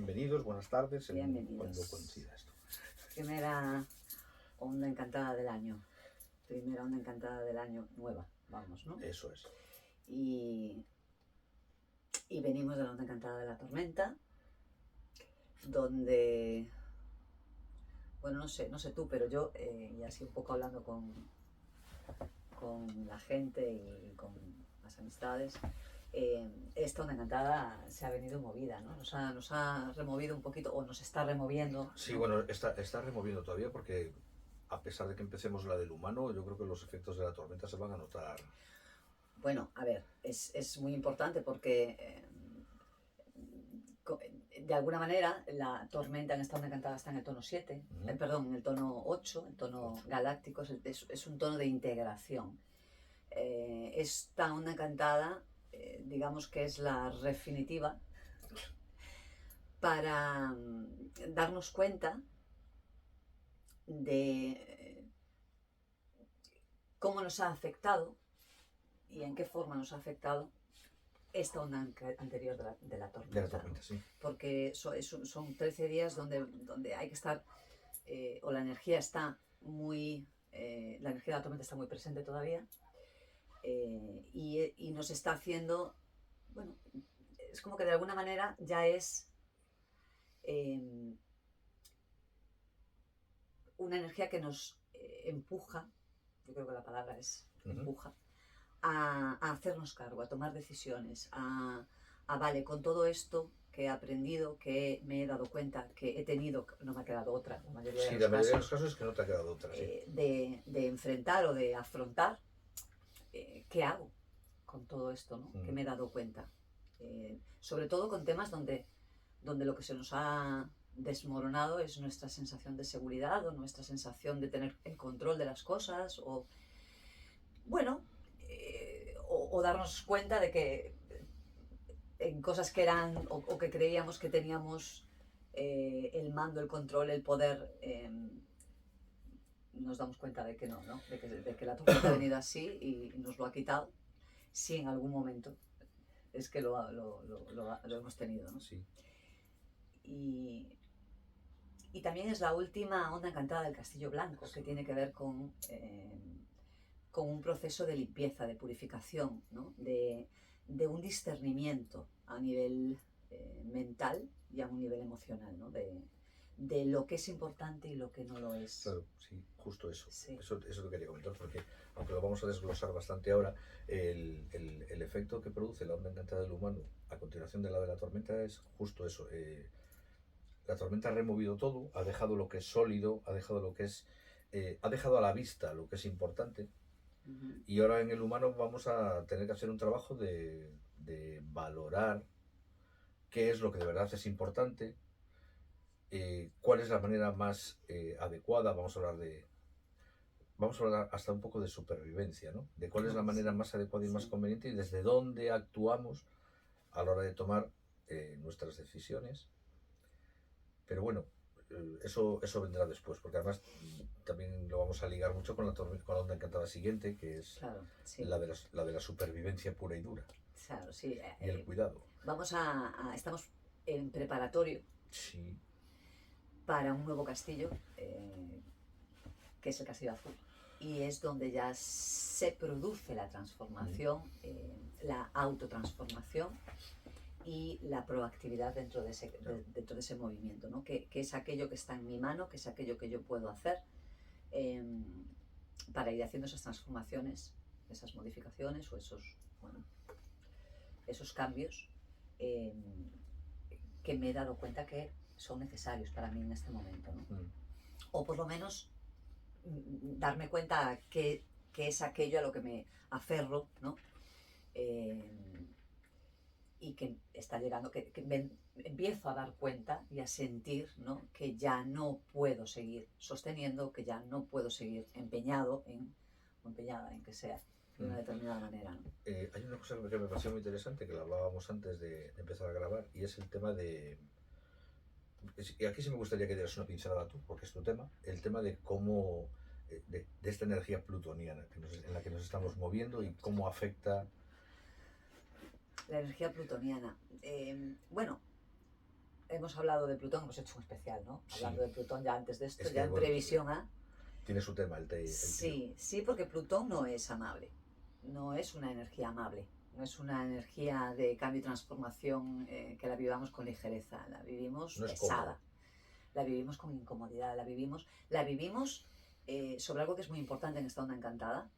bienvenidos, buenas tardes, Bienvenidos. cuando coincida esto. Primera onda encantada del año. Primera onda encantada del año nueva, vamos, ¿no? Eso es. Y venimos de la onda encantada de la tormenta, donde, bueno, no sé tú, pero yo, y así un poco hablando con la gente y con las amistades, esta onda encantada se ha venido movida, ¿no? Nos ha removido un poquito, o nos está removiendo. Sí, ¿no? bueno, está removiendo todavía porque a pesar de que empecemos la del humano, yo creo que los efectos de la tormenta se van a notar. Bueno, a ver, es muy importante porque de alguna manera la tormenta en esta onda encantada está en el tono 7, perdón, en el tono 8, el tono galáctico, es un tono de integración. Esta onda encantada, digamos que es la definitiva para darnos cuenta de cómo nos ha afectado y en qué forma nos ha afectado esta onda anterior de la tormenta. De la tormenta, sí. Porque son 13 días donde hay que estar, o la energía está muy, la energía de la tormenta está muy presente todavía, y nos está haciendo, bueno, es como que de alguna manera ya es una energía que nos empuja, yo creo que la palabra es empuja, a hacernos cargo, a tomar decisiones, vale, con todo esto que he aprendido, que me he dado cuenta, que he tenido, no me ha quedado otra, la mayoría de los casos es que no te ha quedado otra, sí. De enfrentar o de afrontar, ¿qué hago con todo esto, ¿no? Que me he dado cuenta. Sobre todo con temas donde lo que se nos ha desmoronado es nuestra sensación de seguridad o nuestra sensación de tener el control de las cosas, o bueno, o darnos cuenta de que en cosas que eran o que creíamos que teníamos el mando, el control, el poder, nos damos cuenta de que no, ¿no? De que la tormenta ha venido así y nos lo ha quitado, sí, en algún momento es que lo hemos tenido, ¿no? Sí. Y también es la última onda encantada del Castillo Blanco, que tiene que ver con un proceso de limpieza, de purificación, ¿no? de un discernimiento a nivel mental y a un nivel emocional, ¿no? de lo que es importante y lo que no lo es. Claro, sí, justo eso. Sí. Eso te quería comentar, porque aunque lo vamos a desglosar bastante ahora, el efecto que produce la onda encantada del humano a continuación de la tormenta es justo eso. La tormenta ha removido todo, ha dejado lo que es sólido, ha dejado lo que es, ha dejado a la vista lo que es importante. Y ahora en el humano vamos a tener que hacer un trabajo de valorar qué es lo que de verdad es importante, cuál es la manera más adecuada. Vamos a hablar hasta un poco de supervivencia, ¿no? De cuál es la manera más adecuada y más conveniente y desde dónde actuamos a la hora de tomar nuestras decisiones. Pero bueno, eso vendrá después, porque además también lo vamos a ligar mucho con la onda encantada siguiente, que es claro, sí. la de la supervivencia pura y dura. Claro, sí. Y el cuidado. Estamos en preparatorio, sí, para un nuevo castillo, que es el Castillo Azul. Y es donde ya se produce la transformación, la autotransformación y la proactividad dentro de ese movimiento, ¿no? Que es aquello que está en mi mano, que es aquello que yo puedo hacer para ir haciendo esas transformaciones, esas modificaciones o esos cambios que me he dado cuenta que son necesarios para mí en este momento, ¿no? O por lo menos darme cuenta que es aquello a lo que me aferro, ¿no? Y que está llegando, que me empiezo a dar cuenta y a sentir, ¿no? Que ya no puedo seguir sosteniendo, que ya no puedo seguir empeñado o empeñada en que sea de una determinada manera, ¿no? Hay una cosa que me pareció muy interesante, que la hablábamos antes de empezar a grabar, y es el tema de... Y aquí sí me gustaría que dieras una pincelada tú, porque es tu tema, el tema de cómo... de esta energía plutoniana en la que nos estamos moviendo y cómo afecta... La energía plutoniana. Bueno, hemos hablado de Plutón, hemos hecho un especial, ¿no? Sí. Hablando de Plutón ya antes de esto, Es que, ya en bueno, previsión a... tiene su tema el tío. Sí, sí, porque Plutón no es amable, no es una energía amable, no es una energía de cambio y transformación que la vivamos con ligereza, la vivimos No es pesada, cómodo. la vivimos con incomodidad, la vivimos sobre algo que es muy importante en esta onda encantada,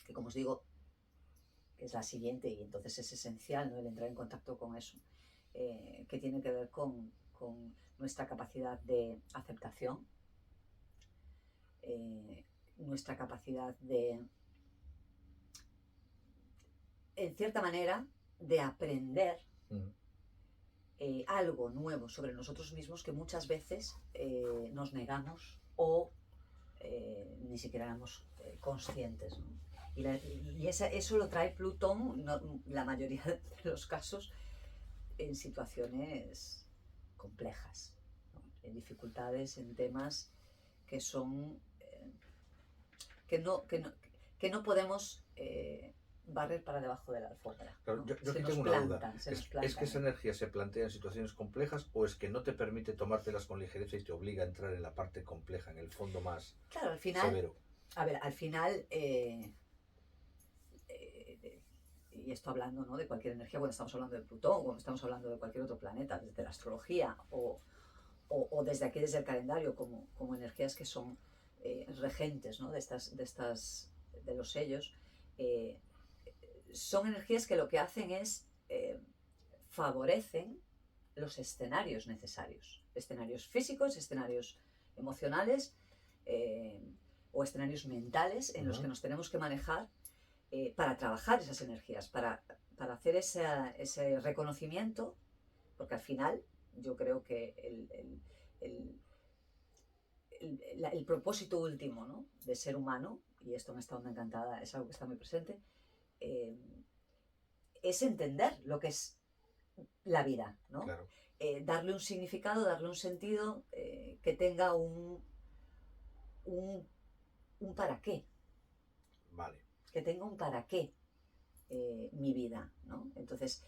que como os digo, es la siguiente y entonces es esencial, ¿no?, el entrar en contacto con eso, que tiene que ver con nuestra capacidad de aceptación, nuestra capacidad de, en cierta manera, de aprender algo nuevo sobre nosotros mismos que muchas veces nos negamos o ni siquiera éramos conscientes, ¿no? Y eso lo trae Plutón, la mayoría de los casos, en situaciones complejas, ¿no?, en dificultades, en temas que son que no podemos barrer para debajo de la alfombra, Claro, ¿no? yo Se aquí nos tengo una duda. plantan, se nos ¿Es plantan que esa ahí. energía se plantea en situaciones complejas o es que no te permite tomártelas con ligereza y te obliga a entrar en la parte compleja, en el fondo más Claro, al final, severo? a ver, al final, y esto hablando, ¿no?, de cualquier energía, cuando estamos hablando de Plutón, o cuando estamos hablando de cualquier otro planeta, desde la astrología o desde aquí, desde el calendario, como energías que son regentes, ¿no?, de los sellos, son energías que lo que hacen es favorecen los escenarios necesarios, escenarios físicos, escenarios emocionales o escenarios mentales en los que nos tenemos que manejar para trabajar esas energías, para hacer ese reconocimiento, porque al final yo creo que el propósito último, ¿no?, de ser humano, y esto en esta onda encantada es algo que está muy presente, es entender lo que es la vida, ¿no? Claro. Darle un significado, darle un sentido que tenga un para qué, Vale. que tenga un para qué mi vida, ¿no? Entonces,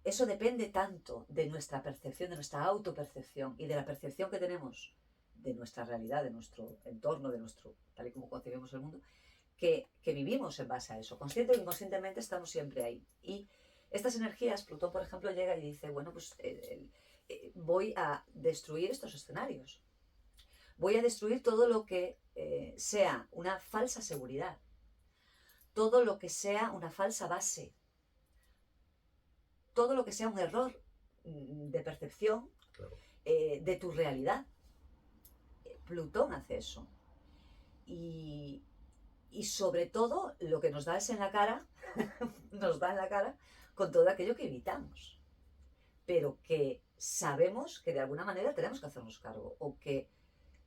eso depende tanto de nuestra percepción, de nuestra autopercepción y de la percepción que tenemos de nuestra realidad, de nuestro entorno, tal y como concebimos el mundo, que vivimos en base a eso. Consciente o inconscientemente estamos siempre ahí. Y estas energías, Plutón, por ejemplo, llega y dice, bueno, pues voy a destruir estos escenarios. Voy a destruir todo lo que sea una falsa seguridad, todo lo que sea una falsa base, todo lo que sea un error de percepción, Claro. de tu realidad. Plutón hace eso. Y sobre todo lo que nos da es en la cara, nos da en la cara con todo aquello que evitamos, pero que sabemos que de alguna manera tenemos que hacernos cargo o que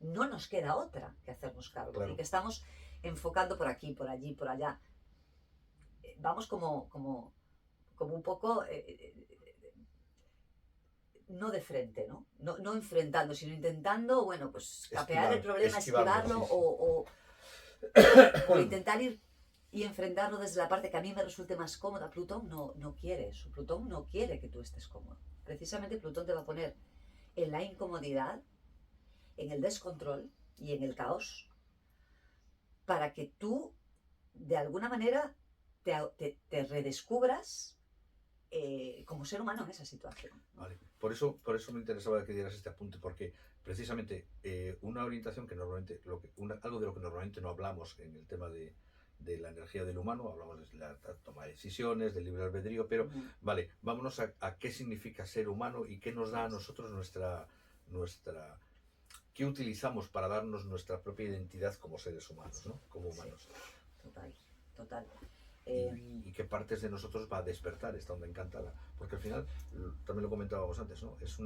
no nos queda otra que hacernos cargo, Claro. y que estamos enfocando por aquí, por allí, por allá. Vamos como un poco no de frente, ¿no? No enfrentando, sino intentando, bueno, pues capear el problema, esquivarlo, sí, sí. o intentar ir y enfrentarlo desde la parte que a mí me resulte más cómoda. Plutón no quiere eso. Plutón no quiere que tú estés cómodo. Precisamente Plutón te va a poner en la incomodidad, en el descontrol y en el caos, para que tú, de alguna manera, te redescubras como ser humano en esa situación. Vale. Por eso me interesaba que dieras este apunte, porque precisamente una orientación que normalmente, algo de lo que normalmente no hablamos en el tema de la energía del humano, hablamos de la toma de decisiones, del libre albedrío, pero vale, vámonos a qué significa ser humano y qué nos da a nosotros nuestra qué utilizamos para darnos nuestra propia identidad como seres humanos, ¿no? Como humanos. Sí. Total. Y qué partes de nosotros va a despertar esta onda encantada, porque al final, también lo comentábamos antes, ¿no?, es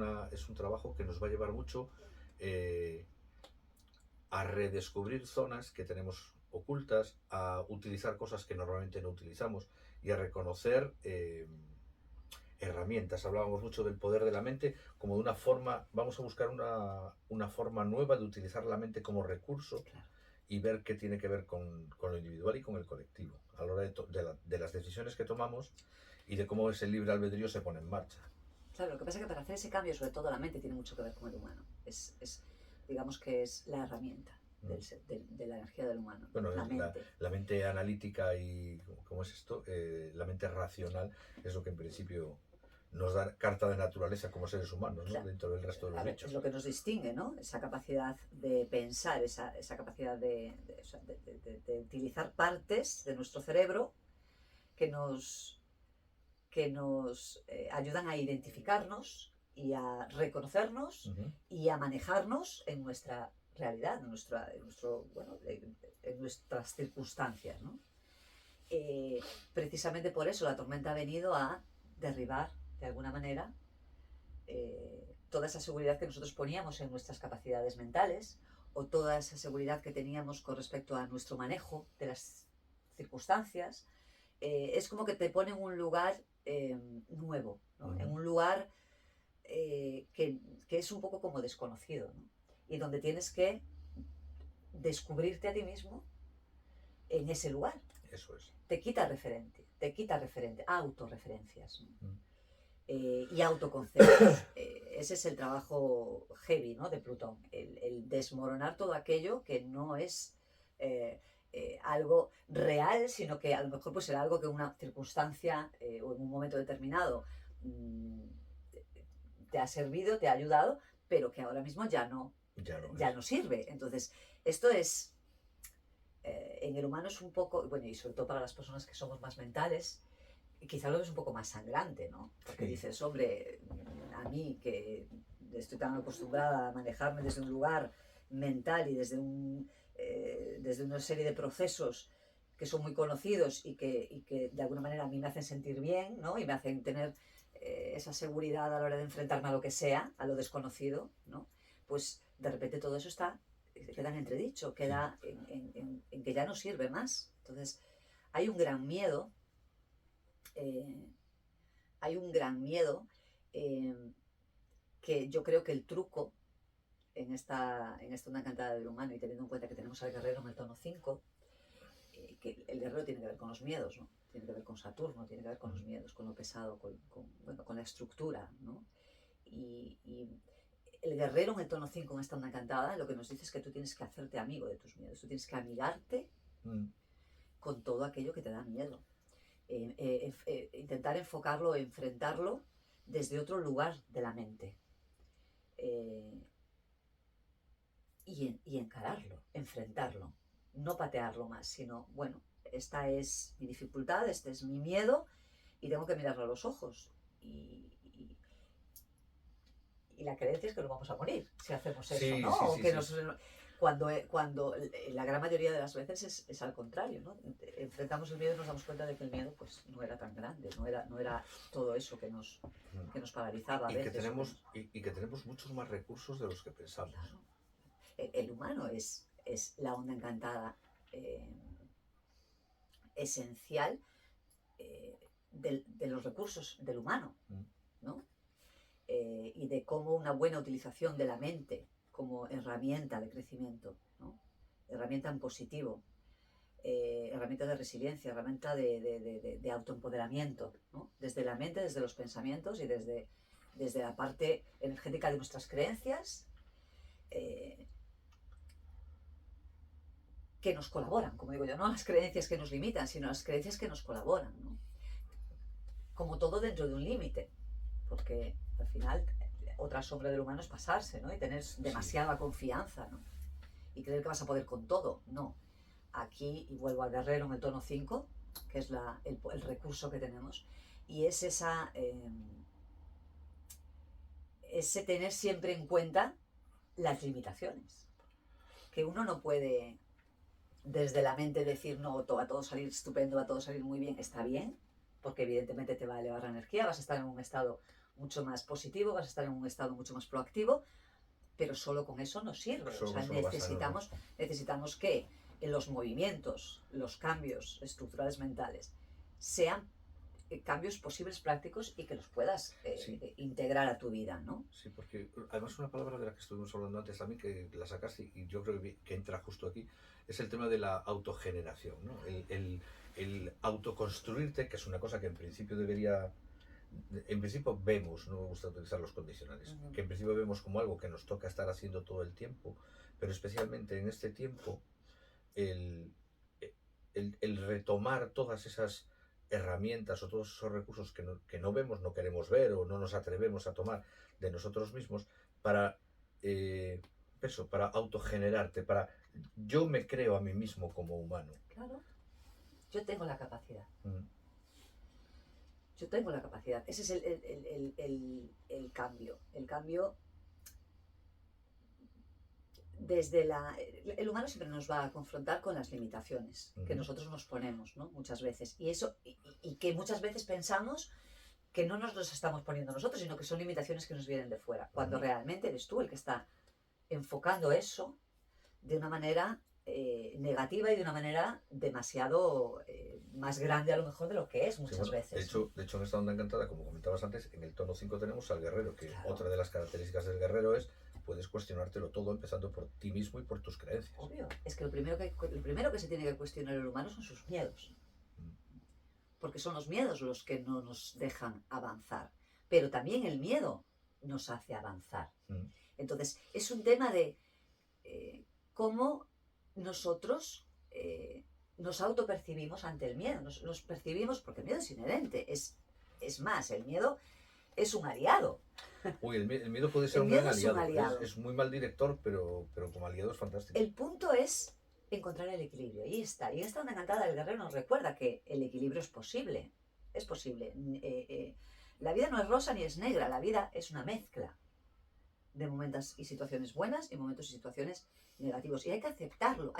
un trabajo que nos va a llevar mucho a redescubrir zonas que tenemos ocultas, a utilizar cosas que normalmente no utilizamos y a reconocer herramientas. Hablábamos mucho del poder de la mente como de una forma, vamos a buscar una forma nueva de utilizar la mente como recurso. Claro. Y ver qué tiene que ver con lo individual y con el colectivo a la hora de las decisiones que tomamos y de cómo ese libre albedrío se pone en marcha. Claro, lo que pasa es que para hacer ese cambio, sobre todo la mente tiene mucho que ver con el humano. Digamos que es la herramienta de la energía del humano, Bueno, la mente. la mente analítica y, ¿cómo es esto? La mente racional es lo que en principio nos da carta de naturaleza como seres humanos, ¿no? Claro. Dentro del resto de los A ver, bichos. es lo que nos distingue, ¿no? Esa capacidad de pensar, esa capacidad de utilizar partes de nuestro cerebro que nos ayudan a identificarnos y a reconocernos y a manejarnos en nuestra realidad, en nuestras circunstancias, ¿no? Precisamente por eso la tormenta ha venido a derribar, de alguna manera, toda esa seguridad que nosotros poníamos en nuestras capacidades mentales o toda esa seguridad que teníamos con respecto a nuestro manejo de las circunstancias. Es como que te pone en un lugar nuevo, ¿no? En un lugar que es un poco como desconocido, ¿no? Y donde tienes que descubrirte a ti mismo en ese lugar. Eso es. Te quita referente, autorreferencias, ¿no? Y autoconceptos. Ese es el trabajo heavy, ¿no? De Plutón, el desmoronar todo aquello que no es algo real, sino que a lo mejor pues será algo que una circunstancia o en un momento determinado te ha servido, te ha ayudado, pero que ahora mismo ya no sirve. Entonces, esto es, en el humano es un poco, bueno, y sobre todo para las personas que somos más mentales, quizá lo ves un poco más sangrante, ¿no? Porque dices, hombre, a mí que estoy tan acostumbrada a manejarme desde un lugar mental y desde una serie de procesos que son muy conocidos y que de alguna manera a mí me hacen sentir bien, ¿no? Y me hacen tener esa seguridad a la hora de enfrentarme a lo que sea, a lo desconocido, ¿no? Pues de repente todo eso queda en entredicho, queda en que ya no sirve más. Entonces hay un gran miedo que yo creo que el truco en esta onda encantada del humano, y teniendo en cuenta que tenemos al guerrero en el tono 5, que el guerrero tiene que ver con los miedos, ¿no? Tiene que ver con Saturno, tiene que ver con los miedos, con lo pesado, con la estructura, ¿no? Y el guerrero en el tono 5 en esta onda encantada lo que nos dice es que tú tienes que hacerte amigo de tus miedos, tú tienes que amigarte con todo aquello que te da miedo. Intentar enfocarlo, enfrentarlo desde otro lugar de la mente y encararlo, enfrentarlo, no patearlo más, sino, bueno, esta es mi dificultad, este es mi miedo y tengo que mirarlo a los ojos y la creencia es que nos vamos a morir si hacemos eso, ¿no? Cuando la gran mayoría de las veces es al contrario, ¿no? Enfrentamos el miedo y nos damos cuenta de que el miedo pues no era tan grande, no era todo eso que nos paralizaba a veces. Y que tenemos muchos más recursos de los que pensamos. Claro. El humano es la onda encantada esencial de los recursos del humano, ¿no? Y de cómo una buena utilización de la mente como herramienta de crecimiento, ¿no? Herramienta en positivo, herramienta de resiliencia, herramienta de autoempoderamiento, ¿no? Desde la mente, desde los pensamientos y desde la parte energética de nuestras creencias, que nos colaboran, como digo yo, no las creencias que nos limitan, sino las creencias que nos colaboran, ¿no? Como todo dentro de un límite, porque al final otra sombra del humano es pasarse, ¿no? Y tener demasiada confianza, ¿no? Y creer que vas a poder con todo. No. Aquí, y vuelvo al guerrero en el tono 5, que es el recurso que tenemos, y es ese tener siempre en cuenta las limitaciones. Que uno no puede desde la mente decir, no, va a todo salir estupendo, va a todo salir muy bien. Está bien, porque evidentemente te va a elevar la energía, vas a estar en un estado mucho más positivo, vas a estar en un estado mucho más proactivo, pero solo con eso no sirve. O sea, necesitamos que los movimientos, los cambios estructurales mentales sean cambios posibles prácticos y que los puedas integrar a tu vida, ¿no? Sí, porque además una palabra de la que estuvimos hablando antes también, que la sacaste y yo creo que entra justo aquí, es el tema de la autogeneración, ¿no? El autoconstruirte, que es una cosa que en principio debería en principio vemos, no me gusta utilizar los condicionales, que en principio vemos como algo que nos toca estar haciendo todo el tiempo, pero especialmente en este tiempo, el, el retomar todas esas herramientas o todos esos recursos que no vemos, no queremos ver o no nos atrevemos a tomar de nosotros mismos para, eso, para autogenerarte, para yo me creo a mí mismo como humano. Claro, yo tengo la capacidad. Mm. Yo tengo la capacidad. Ese es el cambio. El cambio desde el humano siempre nos va a confrontar con las limitaciones que nosotros nos ponemos, ¿no? Muchas veces. Y eso, y que muchas veces pensamos que no nos los estamos poniendo nosotros, sino que son limitaciones que nos vienen de fuera. Cuando realmente eres tú el que está enfocando eso de una manera negativa y de una manera demasiado más grande a lo mejor de lo que es muchas veces. De hecho, en esta onda encantada, como comentabas antes, en el tono 5 tenemos al guerrero, que Claro. Otra de las características del guerrero es puedes cuestionártelo todo, empezando por ti mismo y por tus creencias. Obvio, es que lo primero que se tiene que cuestionar el humano son sus miedos. Porque son los miedos los que no nos dejan avanzar. Pero también el miedo nos hace avanzar. Entonces, es un tema de cómo nosotros nos autopercibimos ante el miedo. Nos percibimos, porque el miedo es inherente. Es más, el miedo es un aliado. Uy, el miedo puede ser un gran aliado. Es muy mal director, pero como aliado es fantástico. El punto es encontrar el equilibrio. Y está. Y esta onda encantada del guerrero nos recuerda que el equilibrio es posible. Es posible. La vida no es rosa ni es negra. La vida es una mezcla de momentos y situaciones buenas y momentos y situaciones negativos. Y hay que aceptarlo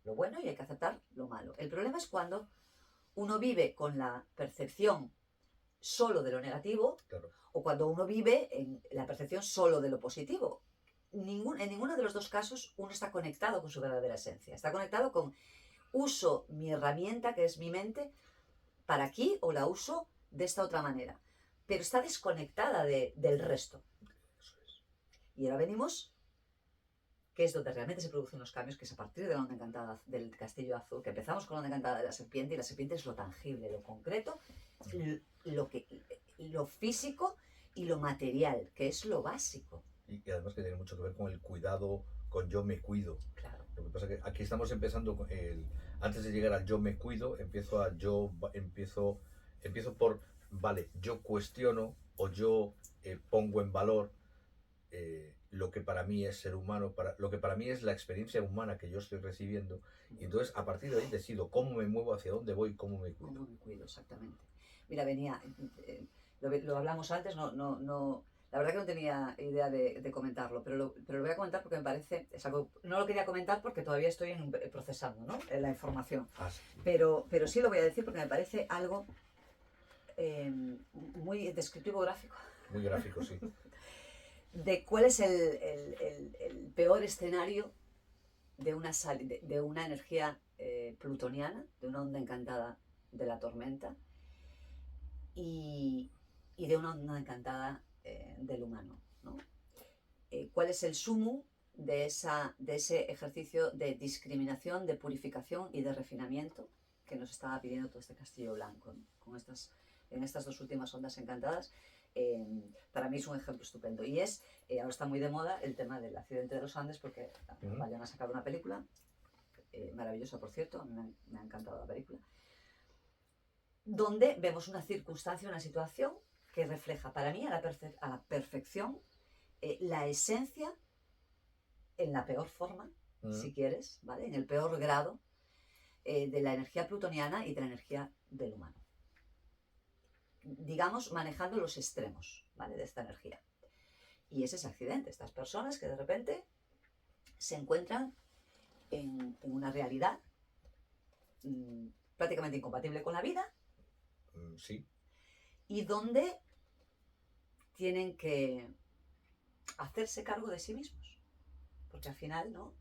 lo bueno y hay que aceptar lo malo. El problema es cuando uno vive con la percepción solo de lo negativo, claro, o cuando uno vive en la percepción solo de lo positivo. En ninguno de los dos casos uno está conectado con su verdadera esencia. Está conectado con uso mi herramienta, que es mi mente, para aquí o la uso de esta otra manera. Pero está desconectada del resto. eso es. Y ahora venimos, que es donde realmente se producen los cambios, que es a partir de la onda encantada del castillo azul, que empezamos con la onda encantada de la serpiente, y la serpiente es lo tangible, lo concreto, lo físico y lo material, que es lo básico. Y además que tiene mucho que ver con el cuidado, con yo me cuido. Claro. Lo que pasa es que aquí estamos empezando con antes de llegar al yo me cuido, empiezo por, vale, yo cuestiono o yo pongo en valor lo que para mí es ser humano, lo que para mí es la experiencia humana que yo estoy recibiendo, y entonces a partir de ahí decido cómo me muevo, hacia dónde voy, cómo me cuido. Cómo me cuido, exactamente. Mira, venía, lo hablamos antes, la verdad que no tenía idea de comentarlo, pero lo voy a comentar porque me parece, es algo, no lo quería comentar porque todavía estoy procesando, ¿no? La información. Sí. Pero sí lo voy a decir porque me parece algo muy descriptivo, gráfico. Muy gráfico, sí. De cuál es el peor escenario de una energía plutoniana, de una onda encantada de la tormenta y de una onda encantada del humano, ¿no? ¿Cuál es el sumum de ese ejercicio de discriminación, de purificación y de refinamiento que nos estaba pidiendo todo este castillo blanco, ¿no? En estas dos últimas ondas encantadas? Para mí es un ejemplo estupendo, y ahora está muy de moda el tema del accidente de los Andes, porque vayan a sacar una película maravillosa, por cierto, a mí me ha encantado la película, donde vemos una circunstancia, una situación que refleja para mí a la perfección la esencia en la peor forma, si quieres, ¿vale? En el peor grado de la energía plutoniana y de la energía del humano. Digamos, manejando los extremos, ¿vale? De esta energía. Y es ese accidente, estas personas que de repente se encuentran en una realidad prácticamente incompatible con la vida. Sí. Y donde tienen que hacerse cargo de sí mismos. Porque al final, ¿no?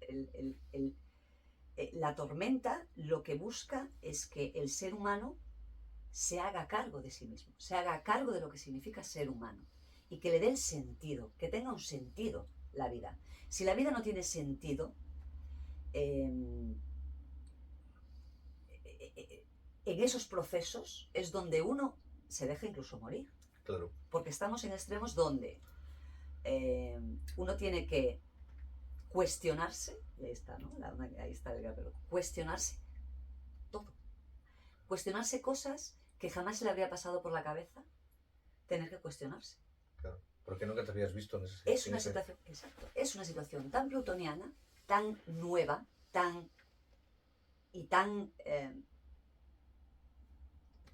La tormenta lo que busca es que el ser humano se haga cargo de sí mismo, se haga cargo de lo que significa ser humano y que le dé el sentido, que tenga un sentido la vida. Si la vida no tiene sentido, en esos procesos es donde uno se deja incluso morir. Claro. Porque estamos en extremos donde uno tiene que cuestionarse, y ahí está, ¿no? Ahí está el guerrero, cuestionarse todo. Cuestionarse cosas que jamás le habría pasado por la cabeza, tener que cuestionarse. Claro. Porque nunca te habías visto en ese... Es una situación, exacto, es una situación tan plutoniana, tan nueva, tan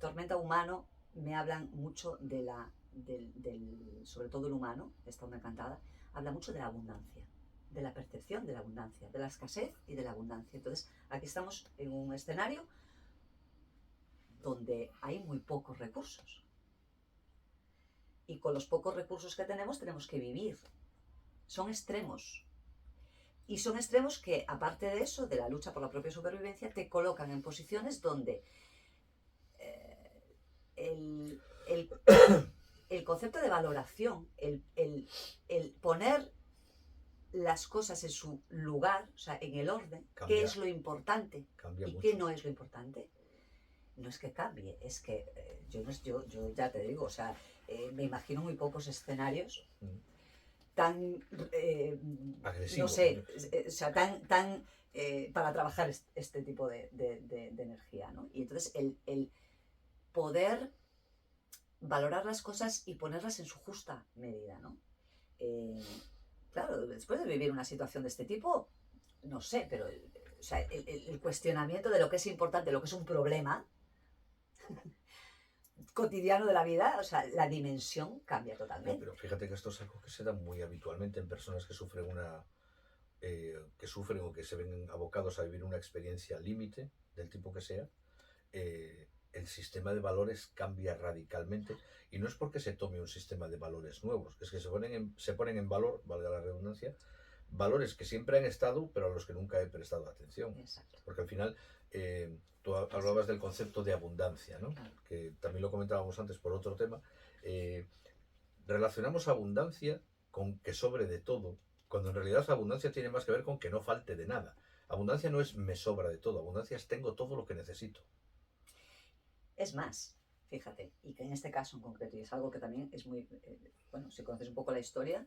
tormenta humano. Me hablan mucho de sobre todo el humano, esta onda encantada, habla mucho de la abundancia, de la percepción de la abundancia, de la escasez y de la abundancia. Entonces, aquí estamos en un escenario donde hay muy pocos recursos. Y con los pocos recursos que tenemos que vivir. Son extremos. Y son extremos que, aparte de eso, de la lucha por la propia supervivencia, te colocan en posiciones donde el concepto de valoración, el poner las cosas en su lugar, o sea, en el orden, Cambia. qué es lo importante Cambia y mucho. qué no es lo importante. No es que cambie, es que yo ya te digo, o sea, me imagino muy pocos escenarios tan, agresivo, no sé, o sea, tan para trabajar este tipo de energía, ¿no? Y entonces el poder valorar las cosas y ponerlas en su justa medida, ¿no? Claro, después de vivir una situación de este tipo, no sé, pero o sea, el cuestionamiento de lo que es importante, lo que es un problema cotidiano de la vida, o sea, la dimensión cambia totalmente. Pero fíjate que esto es algo que se da muy habitualmente en personas que sufren o que se ven abocados a vivir una experiencia límite, del tipo que sea. El sistema de valores cambia radicalmente, y no es porque se tome un sistema de valores nuevos, es que se ponen en valor, valga la redundancia, valores que siempre han estado, pero a los que nunca he prestado atención. Exacto. Porque al final, tú hablabas del concepto de abundancia, ¿no? Claro. Que también lo comentábamos antes por otro tema. Relacionamos abundancia con que sobre de todo, cuando en realidad la abundancia tiene más que ver con que no falte de nada. Abundancia no es me sobra de todo, abundancia es tengo todo lo que necesito. Es más, fíjate, y que en este caso en concreto, y es algo que también es muy, bueno, si conoces un poco la historia,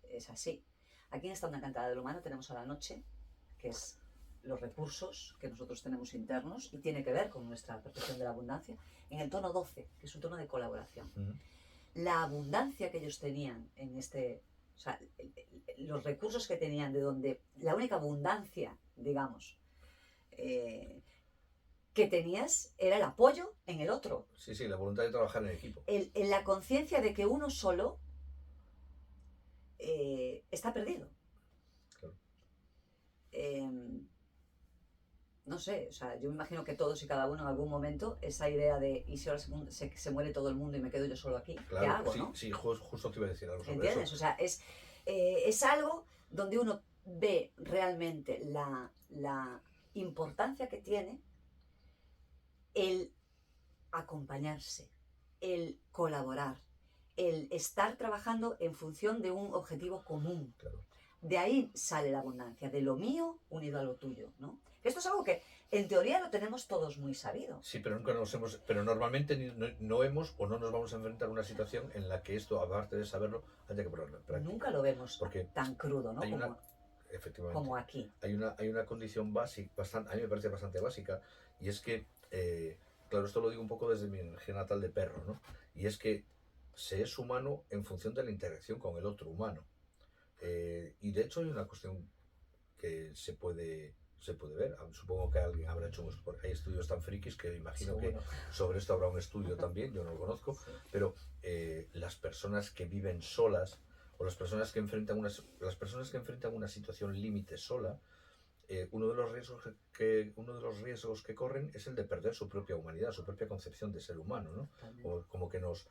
es así. Aquí en esta onda encantada del humano tenemos a la noche, que es los recursos que nosotros tenemos internos y tiene que ver con nuestra percepción de la abundancia, en el tono 12, que es un tono de colaboración. La abundancia que ellos tenían en o sea, los recursos que tenían, de donde la única abundancia, digamos, que tenías era el apoyo en el otro. Sí, sí, la voluntad de trabajar en equipo. En la conciencia de que uno solo está perdido. Claro. No sé, o sea, yo me imagino que todos y cada uno en algún momento esa idea de ¿y si ahora se muere todo el mundo y me quedo yo solo aquí? Claro, ¿qué hago, sí, no? sí, justo te iba a decir algo sobre ¿Entiendes? eso. O sea, es algo donde uno ve realmente la importancia que tiene el acompañarse, el colaborar, el estar trabajando en función de un objetivo común. Claro. De ahí sale la abundancia, de lo mío unido a lo tuyo, ¿no? Esto es algo que en teoría lo tenemos todos muy sabido. Sí, pero nunca pero normalmente no hemos o no nos vamos a enfrentar a una situación en la que esto, aparte de saberlo, haya que ponerlo en práctica. Nunca lo vemos porque tan crudo, ¿no? Efectivamente. Como aquí. Hay una condición básica, a mí me parece bastante básica, y es que, claro, esto lo digo un poco desde mi energía natal de perro, ¿no? Y es que se es humano en función de la interacción con el otro humano. Y de hecho hay una cuestión que se puede ver. Supongo que alguien habrá hecho hay estudios tan frikis que imagino Seguro. que sobre esto habrá un estudio también, yo no lo conozco, Sí. pero las personas que viven solas o las personas que enfrentan una situación límite sola, uno de los riesgos que corren es el de perder su propia humanidad, su propia concepción de ser humano, ¿no? Como que nos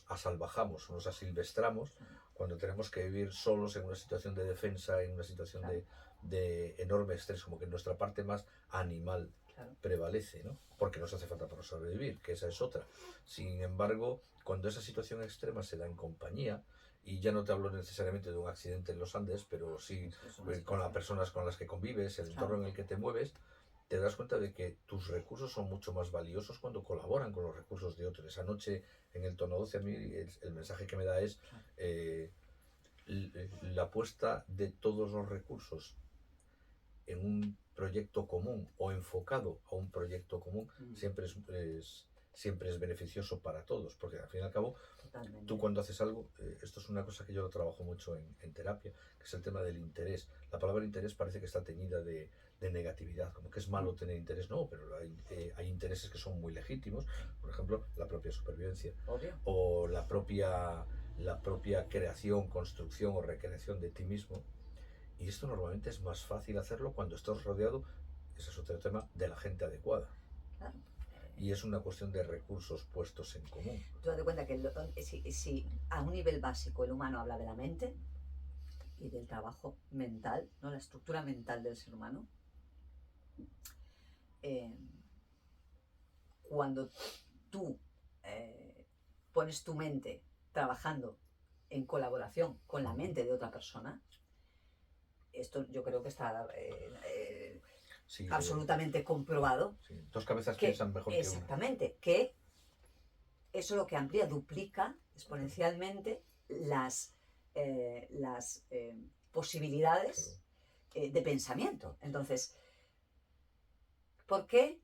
asalvajamos, nos asilvestramos cuando tenemos que vivir solos en una situación de defensa, en una situación de enorme estrés, como que nuestra parte más animal prevalece, ¿no? Porque nos hace falta para sobrevivir, que esa es otra. Sin embargo, cuando esa situación extrema se da en compañía, y ya no te hablo necesariamente de un accidente en los Andes, pero sí con las personas con las que convives, el entorno en el que te mueves, te das cuenta de que tus recursos son mucho más valiosos cuando colaboran con los recursos de otros. Esa noche en el tono 12 a mí el mensaje que me da es eh, la puesta de todos los recursos en un proyecto común o enfocado a un proyecto común siempre es beneficioso para todos, porque al fin y al cabo Totalmente. tú cuando haces algo, esto es una cosa que yo lo trabajo mucho en terapia, que es el tema del interés. La palabra interés parece que está teñida de negatividad, como que es malo tener interés. No, pero hay intereses que son muy legítimos, por ejemplo, la propia supervivencia. Obvio. O la propia creación, construcción o recreación de ti mismo. Y esto normalmente es más fácil hacerlo cuando estás rodeado, ese es otro tema, de la gente adecuada. Claro. Y es una cuestión de recursos puestos en común. Tú date cuenta que si a un nivel básico el humano habla de la mente y del trabajo mental, ¿no? La estructura mental del ser humano, cuando tú pones tu mente trabajando en colaboración con la mente de otra persona, esto yo creo que está Sí, absolutamente comprobado. Sí, dos cabezas piensan mejor que una. Exactamente, que eso lo que amplía, duplica exponencialmente las posibilidades de pensamiento. Entonces, ¿por qué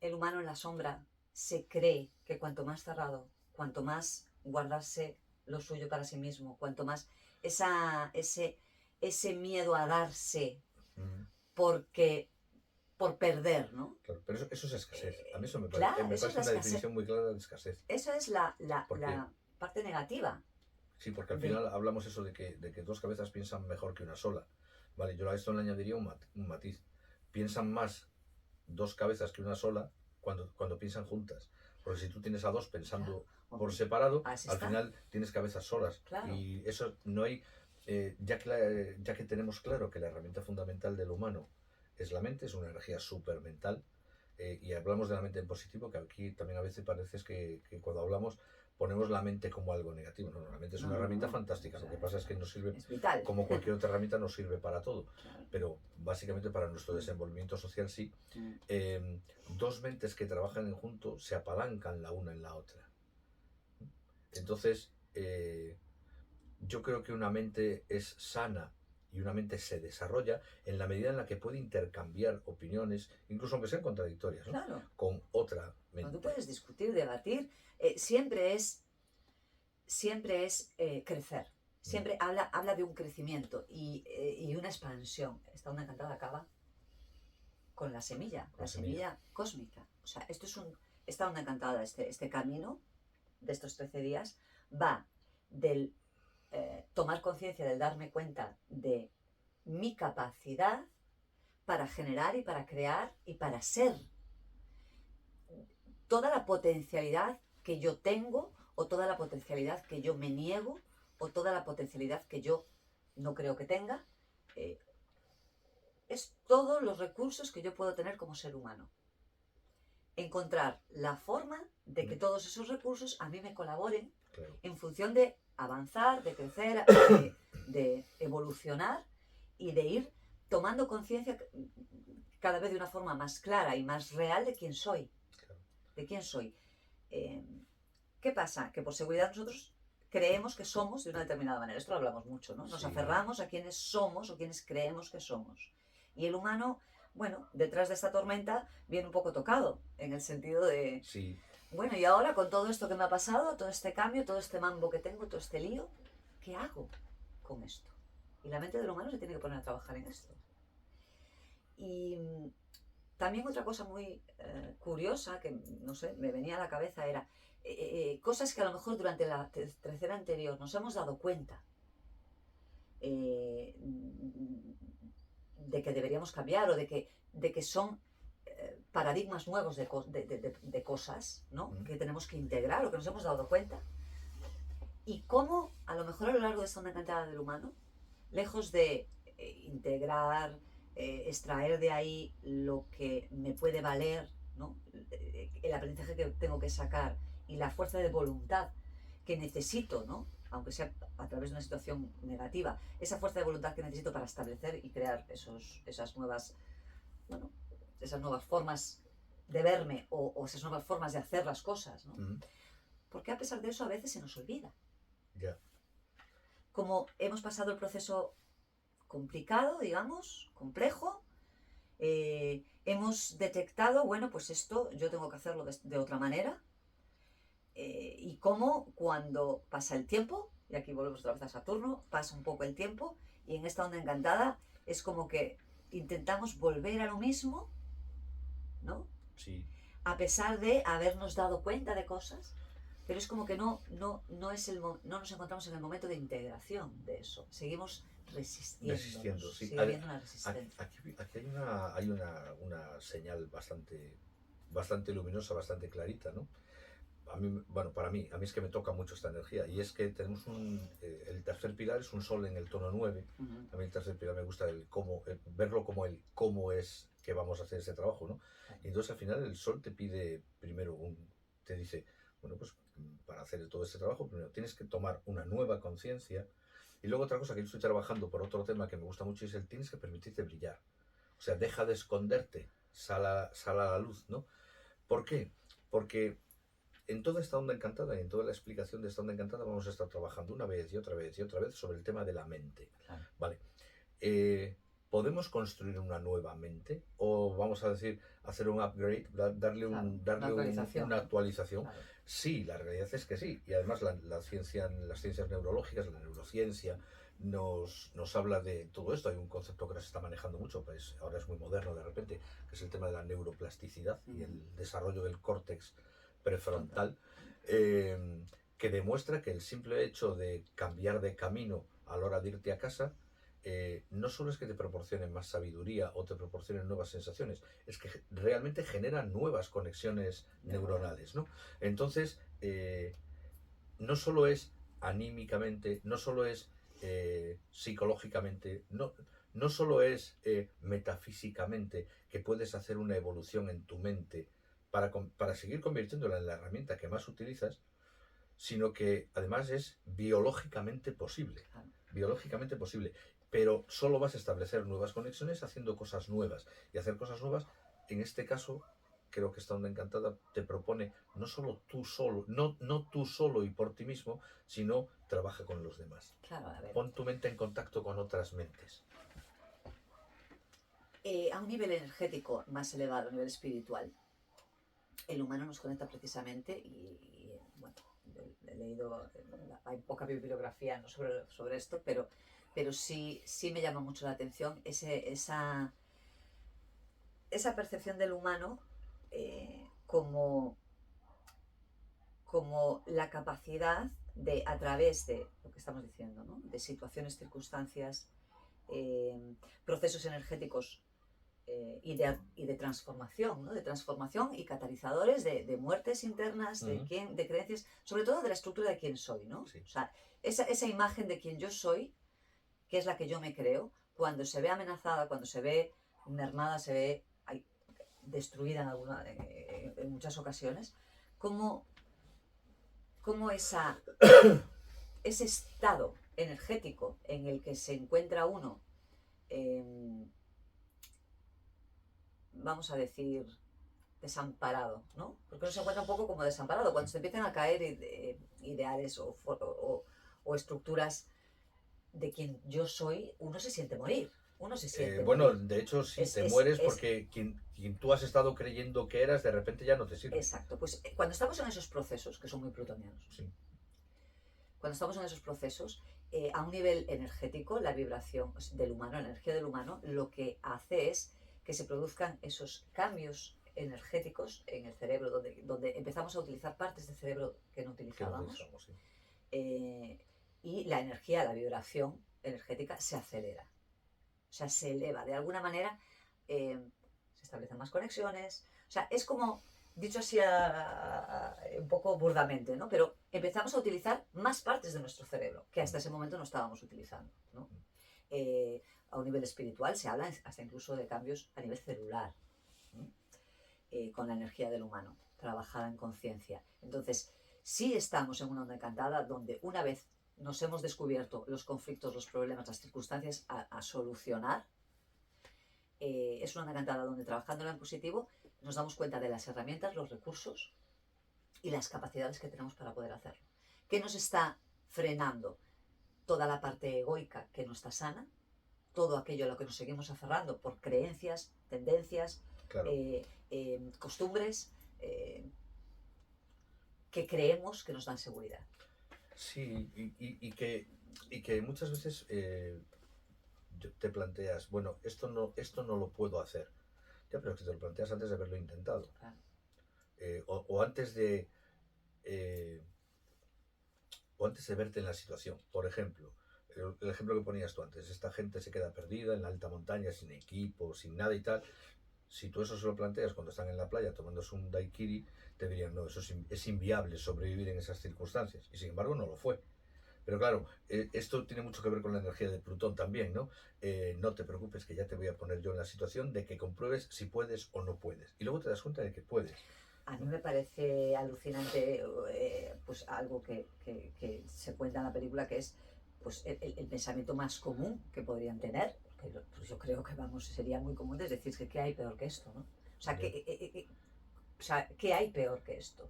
el humano en la sombra se cree que cuanto más cerrado, cuanto más guardarse lo suyo para sí mismo, cuanto más ese miedo a darse por perder, ¿no? Claro, pero eso es escasez. A mí eso me Claro, parece, eso es una definición muy clara de escasez. Eso es la parte negativa. Sí, porque al final hablamos eso de que dos cabezas piensan mejor que una sola. Vale, yo a esto le añadiría un matiz. Piensan más dos cabezas que una sola cuando piensan juntas. Porque si tú tienes a dos pensando por separado, al final tienes cabezas solas. Claro. Y eso no hay... ya que tenemos claro que la herramienta fundamental del humano es la mente, es una energía súper mental, y hablamos de la mente en positivo, que aquí también a veces parece que cuando hablamos ponemos la mente como algo negativo. No, la mente es una herramienta fantástica. Lo que pasa es que nos sirve, como cualquier otra herramienta, nos sirve para todo. Pero básicamente para nuestro desenvolvimiento social sí. Dos mentes que trabajan en junto se apalancan la una en la otra. Entonces, yo creo que una mente es sana y una mente se desarrolla en la medida en la que puede intercambiar opiniones, incluso aunque sean contradictorias, ¿no? Claro. Con otra mente. Tú puedes discutir, debatir, siempre es crecer. Siempre habla de un crecimiento y una expansión. Esta onda encantada acaba con la semilla cósmica. O sea, esta onda encantada, este camino de estos 13 días, va del tomar conciencia, del darme cuenta de mi capacidad para generar y para crear y para ser. Toda la potencialidad que yo tengo, o toda la potencialidad que yo me niego, o toda la potencialidad que yo no creo que tenga, es todos los recursos que yo puedo tener como ser humano. Encontrar la forma de que todos esos recursos a mí me colaboren en función de avanzar, de crecer, de evolucionar y de ir tomando conciencia cada vez de una forma más clara y más real de quién soy. ¿De quién soy? ¿Qué pasa? Que por seguridad nosotros creemos que somos de una determinada manera. Esto lo hablamos mucho, ¿no? Nos aferramos a quienes somos o quienes creemos que somos. Y el humano, bueno, detrás de esta tormenta viene un poco tocado, en el sentido de... Sí. Bueno, y ahora con todo esto que me ha pasado, todo este cambio, todo este mambo que tengo, todo este lío, ¿qué hago con esto? Y la mente del humano se tiene que poner a trabajar en esto. Y también otra cosa muy curiosa, que no sé, me venía a la cabeza, era cosas que a lo mejor durante la tercera anterior nos hemos dado cuenta de que deberíamos cambiar o de que son paradigmas nuevos de cosas, ¿no? Que tenemos que integrar o que nos hemos dado cuenta. Y cómo, a lo mejor a lo largo de esta onda encantada del humano, lejos de integrar, extraer de ahí lo que me puede valer, ¿no? El aprendizaje que tengo que sacar y la fuerza de voluntad que necesito, ¿no? Aunque sea a través de una situación negativa, esa fuerza de voluntad que necesito para establecer y crear esas nuevas, bueno, esas nuevas formas de verme o esas nuevas formas de hacer las cosas, ¿no? Porque a pesar de eso a veces se nos olvida. Ya. Como hemos pasado el proceso complicado, digamos, complejo, hemos detectado, bueno, pues esto yo tengo que hacerlo de otra manera, y cómo cuando pasa el tiempo, y aquí volvemos otra vez a Saturno, pasa un poco el tiempo, y en esta onda encantada es como que intentamos volver a lo mismo, ¿no? Sí. A pesar de habernos dado cuenta de cosas, pero es como que no nos encontramos en el momento de integración de eso. Seguimos Resistiendo, sí. sigue habiendo una resistencia. Aquí hay una señal bastante luminosa, bastante clarita, ¿no? Para mí es que me toca mucho esta energía, y es que tenemos el tercer pilar es un sol en el tono 9. Uh-huh. A mí el tercer pilar me gusta verlo como el cómo es que vamos a hacer ese trabajo, ¿no? Y entonces al final el sol te pide primero, te dice, bueno, pues para hacer todo este trabajo primero tienes que tomar una nueva conciencia, y luego otra cosa que yo estoy trabajando por otro tema que me gusta mucho es tienes que permitirte brillar. O sea, deja de esconderte, sal a la luz, ¿no? ¿Por qué? Porque en toda esta onda encantada y en toda la explicación de esta onda encantada vamos a estar trabajando una vez y otra vez y otra vez sobre el tema de la mente. Claro. Vale. ¿Podemos construir una nueva mente? O vamos a decir, hacer un upgrade, darle una actualización. Claro. Sí, la realidad es que sí. Y además las ciencias neurológicas, la neurociencia, nos habla de todo esto. Hay un concepto que ahora se está manejando mucho, pues ahora es muy moderno de repente, que es el tema de la neuroplasticidad y el desarrollo del córtex prefrontal, que demuestra que el simple hecho de cambiar de camino a la hora de irte a casa, no solo es que te proporcionen más sabiduría o te proporcionen nuevas sensaciones, es que realmente generan nuevas conexiones neuronales, ¿no? Entonces, no solo es anímicamente, no solo es psicológicamente, no solo es metafísicamente que puedes hacer una evolución en tu mente para seguir convirtiéndola en la herramienta que más utilizas, sino que además es biológicamente posible. Biológicamente posible. Pero solo vas a establecer nuevas conexiones haciendo cosas nuevas. Y hacer cosas nuevas, en este caso, creo que esta onda encantada te propone no solo tú solo, no tú solo y por ti mismo, sino trabaja con los demás. Claro, a ver. Pon tu mente en contacto con otras mentes. A un nivel energético más elevado, a nivel espiritual, el humano nos conecta precisamente y bueno, he leído, hay poca bibliografía, ¿no?, sobre esto, pero sí me llama mucho la atención esa percepción del humano como la capacidad de, a través de lo que estamos diciendo, ¿no?, de situaciones, circunstancias, procesos energéticos y de transformación, ¿no?, de transformación y catalizadores de muertes internas, de creencias, sobre todo de la estructura de quién soy, ¿no? Sí. O sea, esa imagen de quién yo soy, que es la que yo me creo, cuando se ve amenazada, cuando se ve mermada, se ve destruida en muchas ocasiones, como ese estado energético en el que se encuentra uno, vamos a decir, desamparado, ¿no? Porque uno se encuentra un poco como desamparado. Cuando se empiezan a caer ideales o estructuras de quien yo soy, uno se siente morir. Bueno, de hecho, si te mueres porque quien tú has estado creyendo que eras, de repente ya no te sirve. Exacto. Pues cuando estamos en esos procesos, que son muy plutonianos, sí, cuando estamos en esos procesos, a un nivel energético, la vibración del humano, la energía del humano, lo que hace es que se produzcan esos cambios energéticos en el cerebro, donde empezamos a utilizar partes del cerebro que no utilizábamos. Sí. Y la energía, la vibración energética se acelera. O sea, se eleva. De alguna manera se establecen más conexiones. O sea, es como, dicho así un poco burdamente, ¿no? Pero empezamos a utilizar más partes de nuestro cerebro que hasta ese momento no estábamos utilizando, ¿no? A un nivel espiritual se habla hasta incluso de cambios a nivel celular, con la energía del humano, trabajada en conciencia. Entonces, sí estamos en una onda encantada donde una vez nos hemos descubierto los conflictos, los problemas, las circunstancias a solucionar, es una onda encantada donde trabajándola en positivo nos damos cuenta de las herramientas, los recursos y las capacidades que tenemos para poder hacerlo. ¿Qué nos está frenando? Toda la parte egoica que no está sana, todo aquello a lo que nos seguimos aferrando por creencias, tendencias, Claro. costumbres que creemos que nos dan seguridad. Sí, y que muchas veces te planteas, bueno, esto no lo puedo hacer. Ya, pero es que te lo planteas antes de haberlo intentado. Claro. O antes de... eh, o antes de verte en la situación. Por ejemplo, el ejemplo que ponías tú antes, esta gente se queda perdida en la alta montaña, sin equipo, sin nada y tal. Si tú eso se lo planteas cuando están en la playa tomándose un daiquiri, te dirían, no, eso es inviable sobrevivir en esas circunstancias. Y sin embargo no lo fue. Pero claro, esto tiene mucho que ver con la energía de Plutón también, ¿no? No te preocupes que ya te voy a poner yo en la situación de que compruebes si puedes o no puedes. Y luego te das cuenta de que puedes. A mí me parece alucinante pues algo que se cuenta en la película, que es pues el pensamiento más común que podrían tener, porque pues yo creo que vamos, sería muy común, es decir, que ¿qué hay peor que esto? ¿No? O sea, ¿qué hay peor que esto?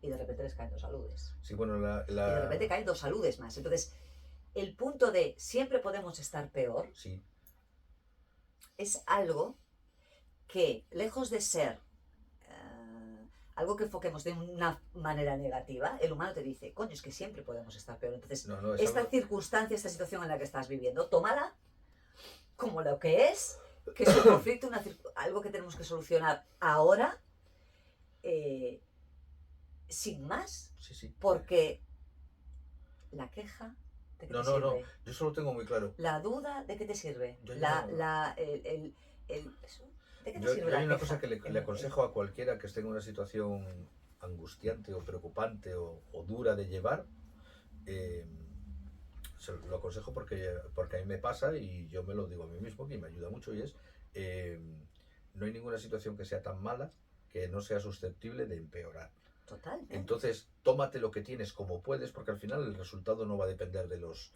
Y de repente les caen dos saludes. Sí, bueno, Y de repente caen dos saludes más. Entonces, el punto de siempre podemos estar peor sí. es algo que, lejos de ser algo que enfoquemos de una manera negativa, el humano te dice, coño, es que siempre podemos estar peor. Entonces, esta circunstancia, esta situación en la que estás viviendo, tómala como lo que es un conflicto, algo que tenemos que solucionar ahora, sin más, Sí. porque la queja, ¿de qué te sirve? No, yo eso lo tengo muy claro. La duda, ¿de qué te sirve? ¿De qué te sirve Yo hay una queja? cosa que le aconsejo a cualquiera que esté en una situación angustiante o preocupante o dura de llevar. Se lo aconsejo porque a mí me pasa y yo me lo digo a mí mismo, que me ayuda mucho, y es no hay ninguna situación que sea tan mala que no sea susceptible de empeorar. Totalmente. Entonces, tómate lo que tienes como puedes, porque al final el resultado no va a depender de los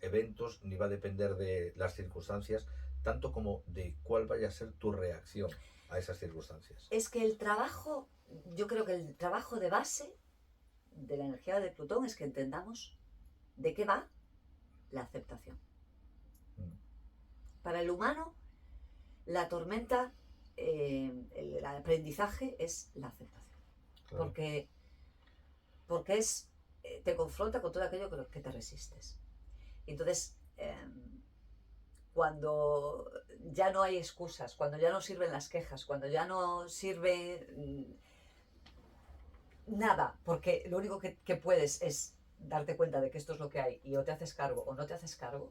eventos, ni va a depender de las circunstancias, tanto como de cuál vaya a ser tu reacción a esas circunstancias. Es que yo creo que el trabajo de base de la energía de Plutón es que entendamos de qué va la aceptación. Para el humano, la tormenta, el aprendizaje es la aceptación. Claro. Porque te confronta con todo aquello que te resistes. Entonces, cuando ya no hay excusas, cuando ya no sirven las quejas, cuando ya no sirve nada, porque lo único que puedes es darte cuenta de que esto es lo que hay y o te haces cargo o no te haces cargo,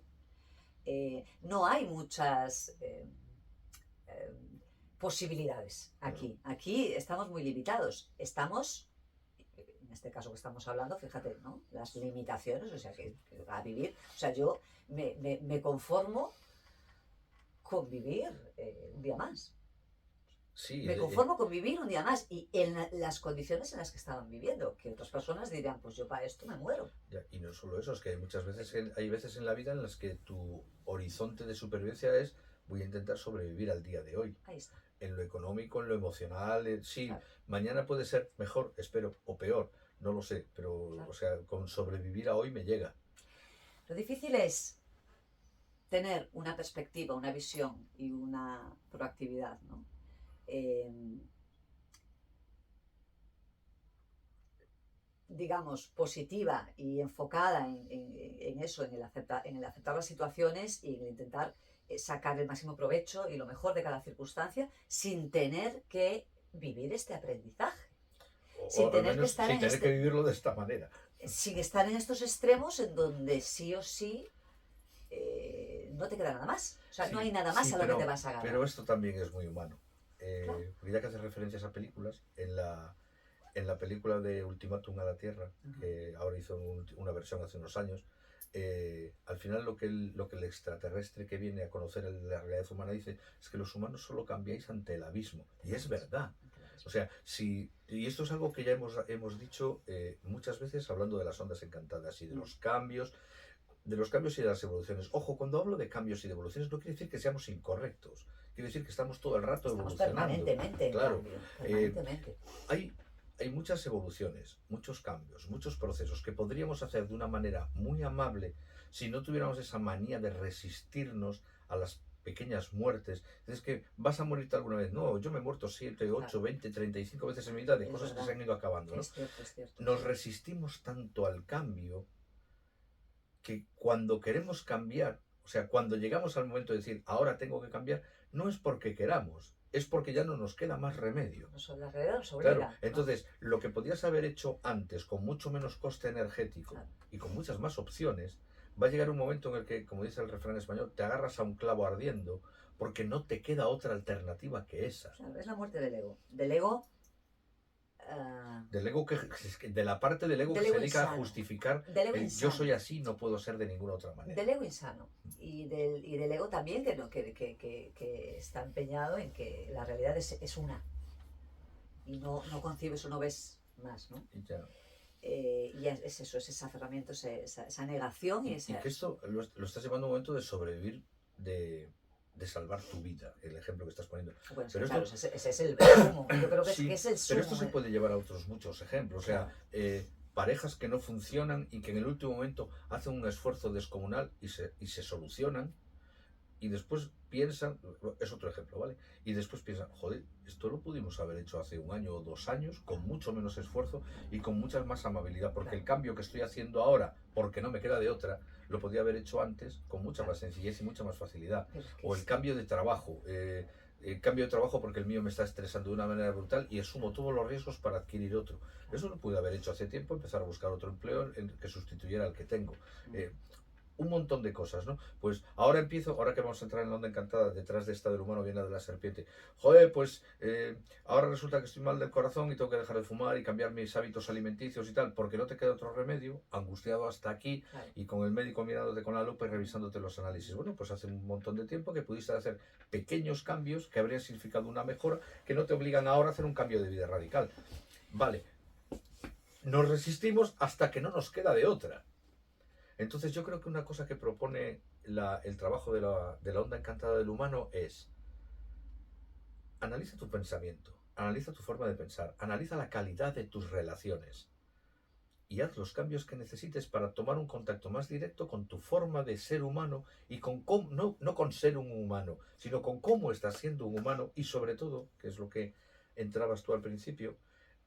no hay muchas posibilidades aquí. Aquí estamos muy limitados. Estamos, en este caso que estamos hablando, fíjate, ¿no? Las limitaciones, o sea, que a vivir, o sea, yo me conformo con vivir un día más. Sí, me conformo con vivir un día más y en las condiciones en las que estaban viviendo, que otras personas dirán, pues yo para esto me muero. Ya, y no solo eso, es que hay veces en la vida en las que tu horizonte de supervivencia es voy a intentar sobrevivir al día de hoy. Ahí está. En lo económico, en lo emocional, sí, claro. Mañana puede ser mejor, espero, o peor, no lo sé, pero claro. O sea, con sobrevivir a hoy me llega. Lo difícil es tener una perspectiva, una visión y una proactividad, ¿no? Digamos, positiva y enfocada en eso, en el aceptar las situaciones y en el intentar sacar el máximo provecho y lo mejor de cada circunstancia sin tener que vivir este aprendizaje. Sin tener que vivirlo de esta manera. Sin estar en estos extremos en donde sí o sí no te queda nada más. O sea, no hay nada más a lo que te vas a ganar. Pero esto también es muy humano. Claro. Porque ya que haces referencias a películas, en la película de Ultimátum a la Tierra, que ahora hizo una versión hace unos años, al final lo que el extraterrestre que viene a conocer la realidad humana dice es que los humanos solo cambiáis ante el abismo. Y es verdad. O sea, y esto es algo que ya hemos dicho muchas veces hablando de las ondas encantadas y de los cambios. de los cambios y de las evoluciones. Ojo, cuando hablo de cambios y de evoluciones no quiere decir que seamos incorrectos, quiere decir que estamos todo el rato Estamos evolucionando. permanentemente en Claro, cambio, permanentemente. hay muchas evoluciones, muchos cambios, muchos procesos que podríamos hacer de una manera muy amable si no tuviéramos esa manía de resistirnos a las pequeñas muertes. Es que vas a morirte alguna vez. No, yo me he muerto 7, 8, Claro. 20, 35 veces en mi vida de Es cosas que verdad. se han ido acabando, ¿no? Es cierto, es cierto. Nos resistimos tanto al cambio que cuando queremos cambiar, o sea, cuando llegamos al momento de decir, ahora tengo que cambiar, no es porque queramos, es porque ya no nos queda más remedio. La realidad nos obliga. Claro, entonces, lo que podías haber hecho antes con mucho menos coste energético Claro. y con muchas más opciones, va a llegar un momento en el que, como dice el refrán español, te agarras a un clavo ardiendo porque no te queda otra alternativa que esa. Claro, es la muerte del ego. Del ego. Del ego de la parte del ego Del que ego se dedica a insano. justificar Del ego el yo insano. soy así, no puedo ser de ninguna otra manera. Del ego insano. Y del ego también que está empeñado en que la realidad es una. Y no concibes o no ves más, ¿no? Y ya. Y es eso, es ese aferramiento, esa negación y esa... Y que esto lo estás llevando a un momento de sobrevivir, de salvar tu vida, el ejemplo que estás poniendo. Bueno, Pero claro, esto- ese es el sumo. Yo creo que, Sí, que es el sumo. pero esto se puede llevar a otros muchos ejemplos. O sea, Claro. parejas que no funcionan y que en el último momento hacen un esfuerzo descomunal y se solucionan y después piensan, es otro ejemplo, ¿vale? Y después piensan, joder, esto lo pudimos haber hecho hace 1 año o 2 años con mucho menos esfuerzo y con mucha más amabilidad, porque el cambio que estoy haciendo ahora, porque no me queda de otra, lo podía haber hecho antes con mucha más sencillez y mucha más facilidad. Pero es que O el cambio de trabajo, porque el mío me está estresando de una manera brutal y asumo todos los riesgos para adquirir otro. Eso lo pude haber hecho hace tiempo, empezar a buscar otro empleo que sustituyera al que tengo. Un montón de cosas, ¿no? Pues ahora que vamos a entrar en la onda encantada, detrás de esta del humano viene de la serpiente. Joder, pues ahora resulta que estoy mal del corazón y tengo que dejar de fumar y cambiar mis hábitos alimenticios y tal, porque no te queda otro remedio, angustiado hasta aquí Claro. y con el médico mirándote con la lupa y revisándote los análisis. Bueno, pues hace un montón de tiempo que pudiste hacer pequeños cambios que habrían significado una mejora, que no te obligan ahora a hacer un cambio de vida radical. Vale, nos resistimos hasta que no nos queda de otra. Entonces yo creo que una cosa que propone el trabajo de la onda encantada del humano es: analiza tu pensamiento, analiza tu forma de pensar, analiza la calidad de tus relaciones y haz los cambios que necesites para tomar un contacto más directo con tu forma de ser humano y con cómo, no con ser un humano, sino con cómo estás siendo un humano y sobre todo, que es lo que entrabas tú al principio,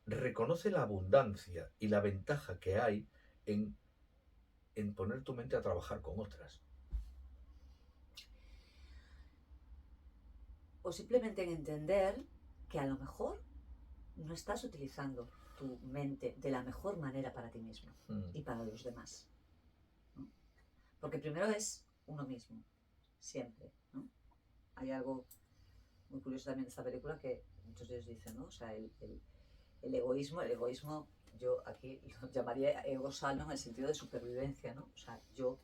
reconoce la abundancia y la ventaja que hay en poner tu mente a trabajar con otras. O simplemente en entender que a lo mejor no estás utilizando tu mente de la mejor manera para ti mismo y para los demás, ¿no? Porque primero es uno mismo, siempre, ¿no? Hay algo muy curioso también de esta película que muchos de ellos dicen, ¿no? O sea, el egoísmo, yo aquí lo llamaría ego sano en el sentido de supervivencia, ¿no? O sea, yo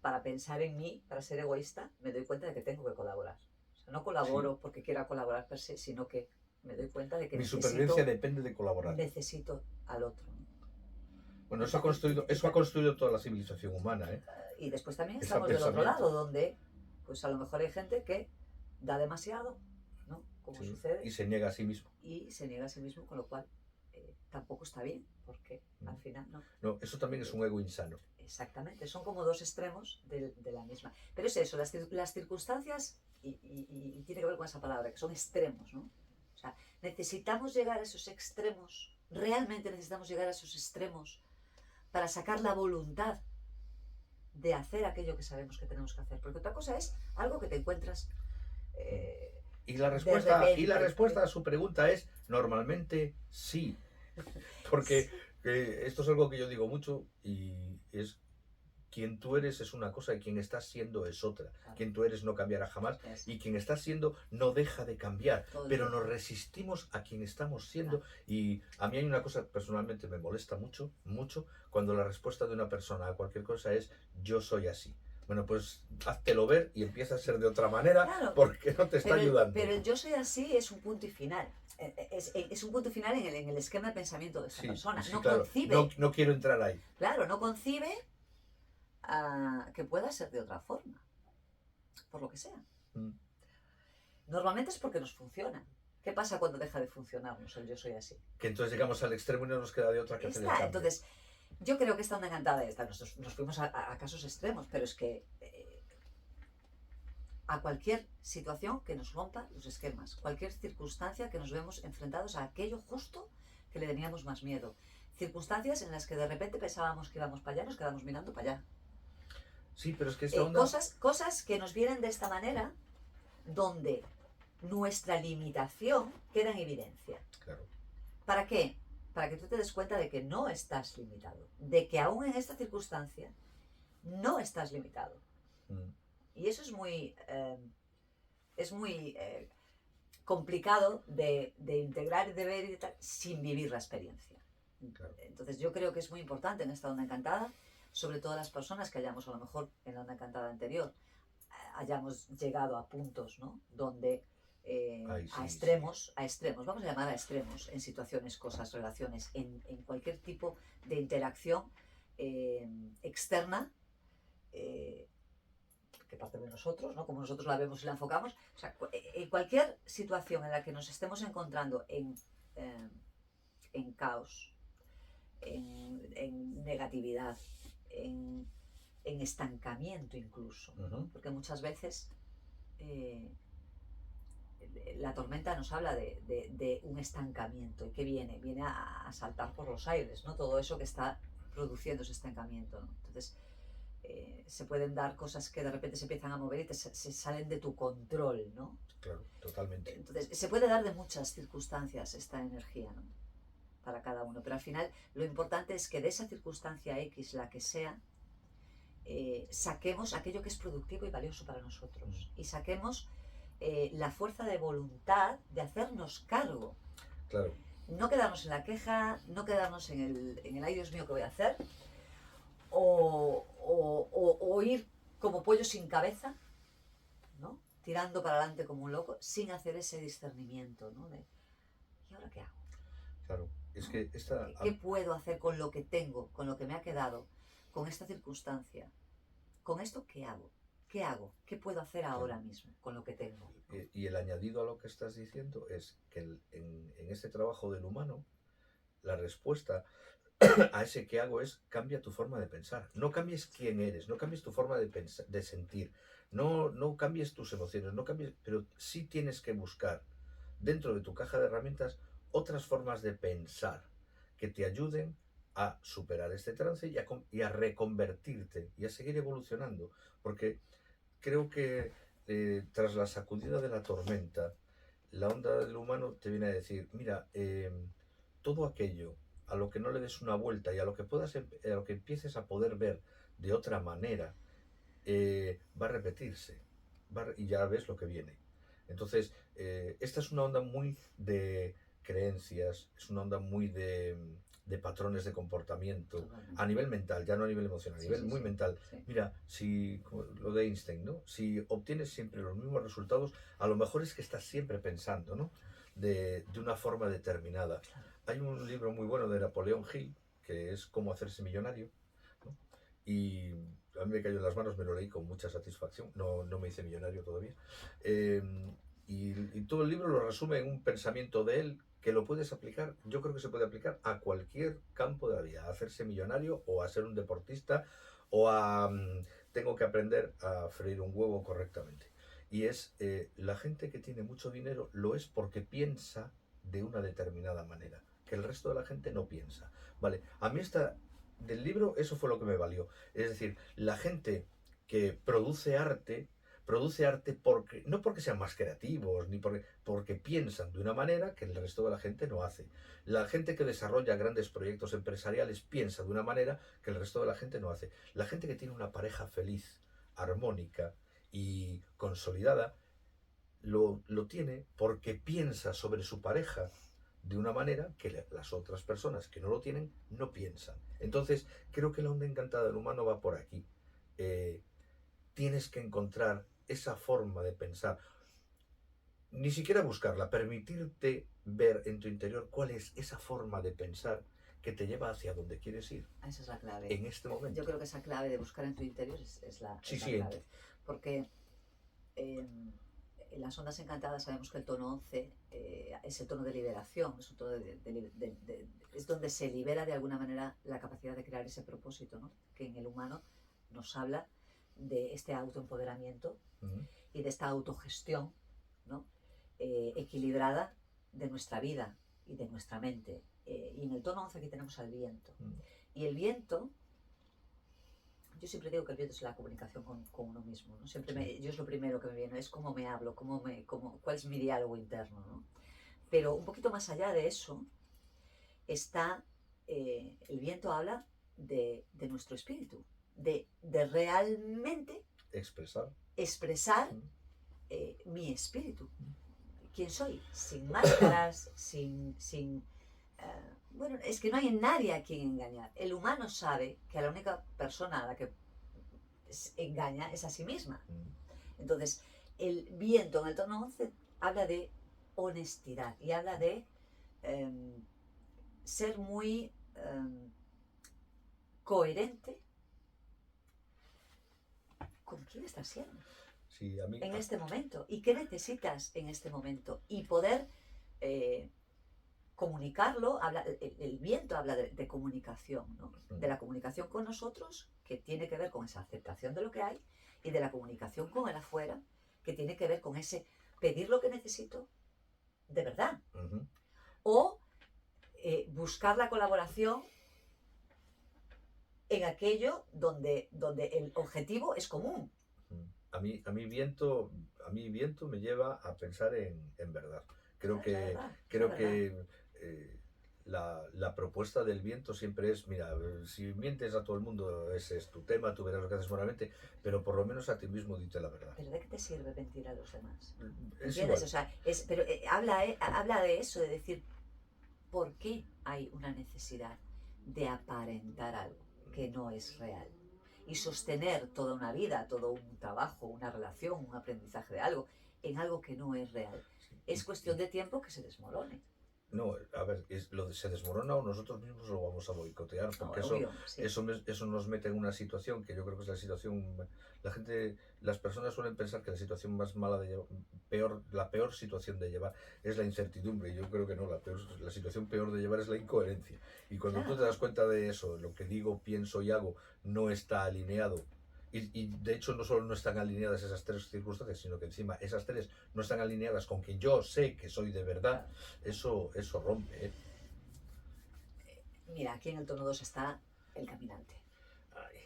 para pensar en mí, para ser egoísta, me doy cuenta de que tengo que colaborar. O sea, no colaboro porque quiera colaborar per se, sino que me doy cuenta de que mi supervivencia depende de colaborar. Necesito al otro. Bueno, eso ha construido toda la civilización humana, ¿eh? Y después también estamos del otro lado, donde pues a lo mejor hay gente que da demasiado, ¿no? Como sucede. Y se niega a sí mismo. Y se niega a sí mismo, con lo cual tampoco está bien, porque al final no. No, eso también es un ego insano. Exactamente, son como dos extremos de la misma. Pero es eso, las circunstancias, y tiene que ver con esa palabra, que son extremos, ¿no? O sea, necesitamos llegar a esos extremos, realmente necesitamos llegar a esos extremos para sacar la voluntad de hacer aquello que sabemos que tenemos que hacer. Porque otra cosa es algo que te encuentras... Y la respuesta a su pregunta es normalmente sí. Porque esto es algo que yo digo mucho y es: quien tú eres es una cosa y quien estás siendo es otra. Claro. Quien tú eres no cambiará jamás y quien estás siendo no deja de cambiar. Pero nos resistimos a quien estamos siendo. Claro. Y a mí hay una cosa personalmente me molesta mucho, mucho, cuando la respuesta de una persona a cualquier cosa es: yo soy así. Bueno, pues háztelo ver y empieza a ser de otra manera, claro, porque no te está ayudando. Pero el yo soy así es un punto y final. Es un punto final en el esquema de pensamiento de esa persona. Sí, no claro. concibe. No quiero entrar ahí. Claro, no concibe que pueda ser de otra forma, por lo que sea. Mm. Normalmente es porque nos funciona. ¿Qué pasa cuando deja de funcionarnos el yo soy así? Que entonces llegamos al extremo y no nos queda de otra que hacer el cambio. Entonces, yo creo que esta onda encantada, nos fuimos a casos extremos, pero es que a cualquier situación que nos rompa los esquemas, cualquier circunstancia que nos vemos enfrentados a aquello justo que le teníamos más miedo. Circunstancias en las que de repente pensábamos que íbamos para allá, nos quedamos mirando para allá. Sí, pero es que esta onda... Cosas que nos vienen de esta manera, donde nuestra limitación queda en evidencia. Claro. ¿Para qué? Para que tú te des cuenta de que no estás limitado, de que aún en esta circunstancia no estás limitado. Mm. Y eso es muy complicado de integrar y de ver y de tal, sin vivir la experiencia. Claro. Entonces yo creo que es muy importante en esta onda encantada, sobre todo las personas que hayamos, a lo mejor en la onda encantada anterior, hayamos llegado a puntos, ¿no? Donde a extremos, vamos a llamar a extremos, en situaciones, cosas, relaciones, en cualquier tipo de interacción externa, que parte de nosotros, ¿no? Como nosotros la vemos y la enfocamos. O sea, en cualquier situación en la que nos estemos encontrando en caos, en negatividad, en estancamiento incluso, ¿no? Porque muchas veces la tormenta nos habla de un estancamiento. ¿Y qué viene? Viene a saltar por los aires, ¿no? Todo eso que está produciendo ese estancamiento, ¿no? Entonces se pueden dar cosas que de repente se empiezan a mover y se salen de tu control, ¿no? Claro, totalmente. Entonces se puede dar de muchas circunstancias esta energía, ¿no? Para cada uno, pero al final lo importante es que de esa circunstancia X, la que sea, saquemos aquello que es productivo y valioso para nosotros y saquemos la fuerza de voluntad de hacernos cargo. Claro. No quedarnos en la queja, no quedarnos en el ay Dios mío, ¿qué voy a hacer? O ir como pollo sin cabeza, ¿no? Tirando para adelante como un loco, sin hacer ese discernimiento, ¿no? ¿Y ahora qué hago? Claro, es que ¿Qué puedo hacer con lo que tengo, con lo que me ha quedado, con esta circunstancia? ¿Con esto qué hago? ¿Qué hago? ¿Qué puedo hacer ahora mismo con lo que tengo? Y el añadido a lo que estás diciendo es que en este trabajo del humano, la respuesta a ese qué hago es cambia tu forma de pensar. No cambies quién eres, no cambies tu forma de pensar, de sentir, no cambies tus emociones, no cambies, pero sí tienes que buscar dentro de tu caja de herramientas otras formas de pensar que te ayuden a superar este trance y a reconvertirte y a seguir evolucionando. Porque creo que tras la sacudida de la tormenta, la onda del humano te viene a decir, mira, todo aquello a lo que no le des una vuelta y a lo que a lo que empieces a poder ver de otra manera, va a repetirse y ya ves lo que viene. Entonces, esta es una onda muy de creencias, es una onda muy de patrones de comportamiento a nivel mental, ya no a nivel emocional, a nivel muy mental. Sí. Mira, si lo de Einstein, ¿no? Si obtienes siempre los mismos resultados, a lo mejor es que estás siempre pensando, ¿no? De una forma determinada. Hay un libro muy bueno de Napoleón Hill, que es Cómo hacerse millonario, ¿no? Y a mí me cayó en las manos, me lo leí con mucha satisfacción, no me hice millonario todavía. Y todo el libro lo resume en un pensamiento de él que lo puedes aplicar, yo creo que se puede aplicar a cualquier campo de la vida, a hacerse millonario o a ser un deportista o a tengo que aprender a freír un huevo correctamente. Y es la gente que tiene mucho dinero lo es porque piensa de una determinada manera, que el resto de la gente no piensa. Vale, a mí del libro eso fue lo que me valió. Es decir, la gente que produce arte porque, no porque sean más creativos, ni porque piensan de una manera que el resto de la gente no hace. La gente que desarrolla grandes proyectos empresariales piensa de una manera que el resto de la gente no hace. La gente que tiene una pareja feliz, armónica y consolidada, lo tiene porque piensa sobre su pareja de una manera que las otras personas que no lo tienen no piensan. Entonces, creo que la onda encantada del humano va por aquí. Tienes que encontrar esa forma de pensar, ni siquiera buscarla, permitirte ver en tu interior cuál es esa forma de pensar que te lleva hacia donde quieres ir Esa es la clave. en este momento. Yo creo que esa clave de buscar en tu interior es la Sí, clave. Porque en las ondas encantadas sabemos que el tono 11 es el tono de liberación, es, un tono es donde se libera de alguna manera la capacidad de crear ese propósito, ¿no? Que en el humano nos habla de este autoempoderamiento y de esta autogestión, ¿no? Equilibrada de nuestra vida y de nuestra mente. Y en el tono 11 aquí tenemos al viento. Y el viento, yo siempre digo que el viento es la comunicación con uno mismo, ¿no? Yo es lo primero que me viene, es cómo me hablo, cuál es mi diálogo interno, ¿no? Pero un poquito más allá de eso está, el viento habla de nuestro espíritu, de realmente expresar mi espíritu. ¿Quién soy? Sin máscaras, bueno, es que no hay nadie a quien engañar. El humano sabe que la única persona a la que engaña es a sí misma. Entonces, el viento en el tono 11 habla de honestidad y habla de ser muy coherente con quién estás siendo en este momento y qué necesitas en este momento y poder comunicarlo. El viento habla de comunicación, ¿no? De la comunicación con nosotros, que tiene que ver con esa aceptación de lo que hay, y de la comunicación con el afuera, que tiene que ver con ese pedir lo que necesito de verdad, o buscar la colaboración en aquello donde el objetivo es común. A mí viento me lleva a pensar en verdad. Creo que la propuesta del viento siempre es, mira, si mientes a todo el mundo, ese es tu tema, tú verás lo que haces moralmente, pero por lo menos a ti mismo dite la verdad. ¿Pero de qué te sirve mentir a los demás? ¿Entiendes? O sea, pero habla de eso, de decir, ¿por qué hay una necesidad de aparentar algo que no es real? Y sostener toda una vida, todo un trabajo, una relación, un aprendizaje de algo, en algo que no es real. Es cuestión de tiempo que se desmorone. No, a ver, se desmorona o nosotros mismos lo vamos a boicotear, porque eso nos mete en una situación que yo creo que es la situación, las personas suelen pensar que la situación más mala de llevar, la peor situación de llevar es la incertidumbre, y yo creo que no, la situación peor de llevar es la incoherencia. Y cuando tú te das cuenta de eso, lo que digo, pienso y hago no está alineado. Y de hecho no solo no están alineadas esas tres circunstancias, sino que encima esas tres no están alineadas con quien yo sé que soy de verdad, eso rompe. Mira, aquí en el tono 2 está el caminante,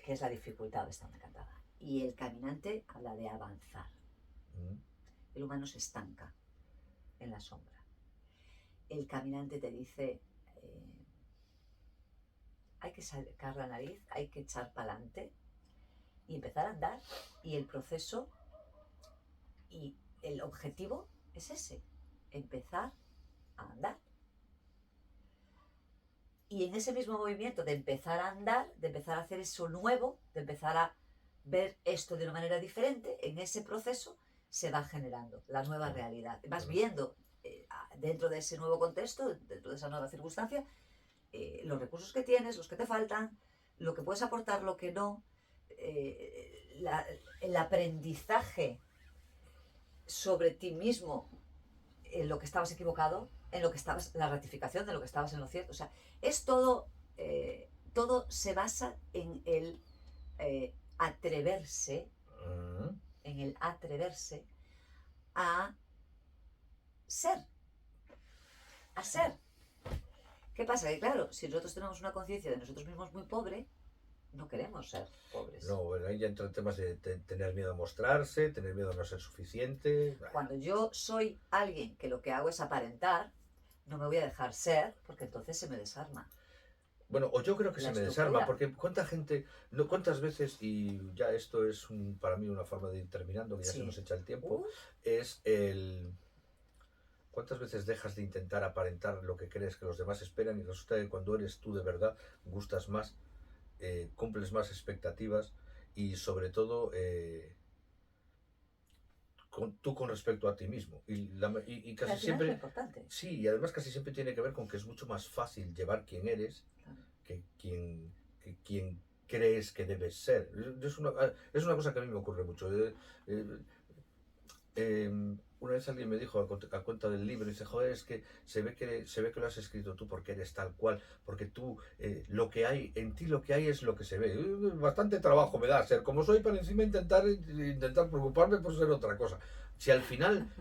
que es la dificultad de esta onda cantada. Y el caminante habla de avanzar. El humano se estanca en la sombra. El caminante te dice, hay que sacar la nariz, hay que echar para adelante y empezar a andar, y el proceso y el objetivo es ese, empezar a andar. Y en ese mismo movimiento de empezar a andar, de empezar a hacer eso nuevo, de empezar a ver esto de una manera diferente, en ese proceso se va generando la nueva realidad. Vas viendo dentro de ese nuevo contexto, dentro de esa nueva circunstancia, los recursos que tienes, los que te faltan, lo que puedes aportar, lo que no, el aprendizaje sobre ti mismo, en lo que estabas equivocado, en lo que estabas, la ratificación de lo que estabas en lo cierto. O sea, es todo, todo se basa en el atreverse, a ser. A ser. ¿Qué pasa? Que claro, si nosotros tenemos una conciencia de nosotros mismos muy pobre, no queremos ser pobres. No, bueno, ahí ya entran temas de tener miedo a mostrarse, tener miedo a no ser suficiente. Cuando yo soy alguien que lo que hago es aparentar, no me voy a dejar ser, porque entonces se me desarma. Bueno, o yo creo que se me desarma, porque cuántas veces, y ya esto es para mí una forma de ir terminando, que ya se nos echa el tiempo, es ¿cuántas veces dejas de intentar aparentar lo que crees que los demás esperan y resulta que cuando eres tú de verdad gustas más, cumples más expectativas y sobre todo tú con respecto a ti mismo. Y Que casi al final es lo siempre, importante. sí, y además casi siempre tiene que ver con que es mucho más fácil llevar quien eres Claro. que quien crees que debes ser. Es una cosa que a mí me ocurre mucho. Eh, una vez alguien me dijo a cuenta del libro, dice, joder, es que se ve que lo has escrito tú porque eres tal cual, porque tú, lo que hay, en ti lo que hay es lo que se ve. Bastante trabajo me da ser como soy para encima intentar preocuparme por ser otra cosa. Si al final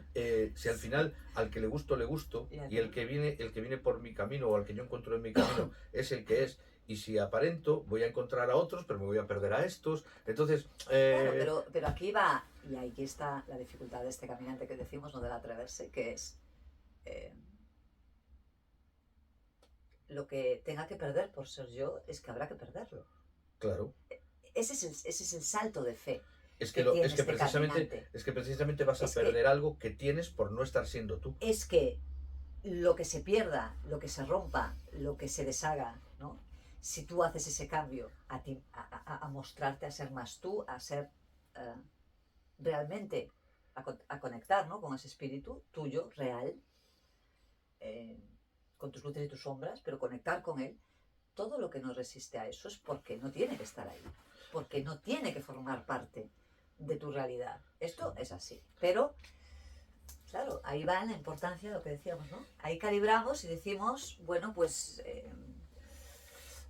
al que le gusto, y el que viene por mi camino o al que yo encuentro en mi camino es el que es, y si aparento voy a encontrar a otros, pero me voy a perder a estos. Entonces, Claro, pero aquí va, y aquí está la dificultad de este caminante que decimos, no del atreverse, que es eh, lo que tenga que perder por ser yo, es que habrá que perderlo. claro. Ese es el salto de fe Es que que, lo, tiene es, que este precisamente, caminante. es que precisamente vas a Es que, perder algo que tienes por no estar siendo tú. es que lo que se pierda, lo que se rompa, lo que se deshaga, ¿no? Si tú haces ese cambio a mostrarte, a ser más tú, a ser eh, realmente, a conectar, ¿no? Con ese espíritu tuyo, real, eh, con tus luces y tus sombras, pero conectar con él, todo lo que nos resiste a eso es porque no tiene que estar ahí, porque no tiene que formar parte de tu realidad. Esto es así. Pero, claro, ahí va la importancia de lo que decíamos, ¿no? Ahí calibramos y decimos, bueno, pues...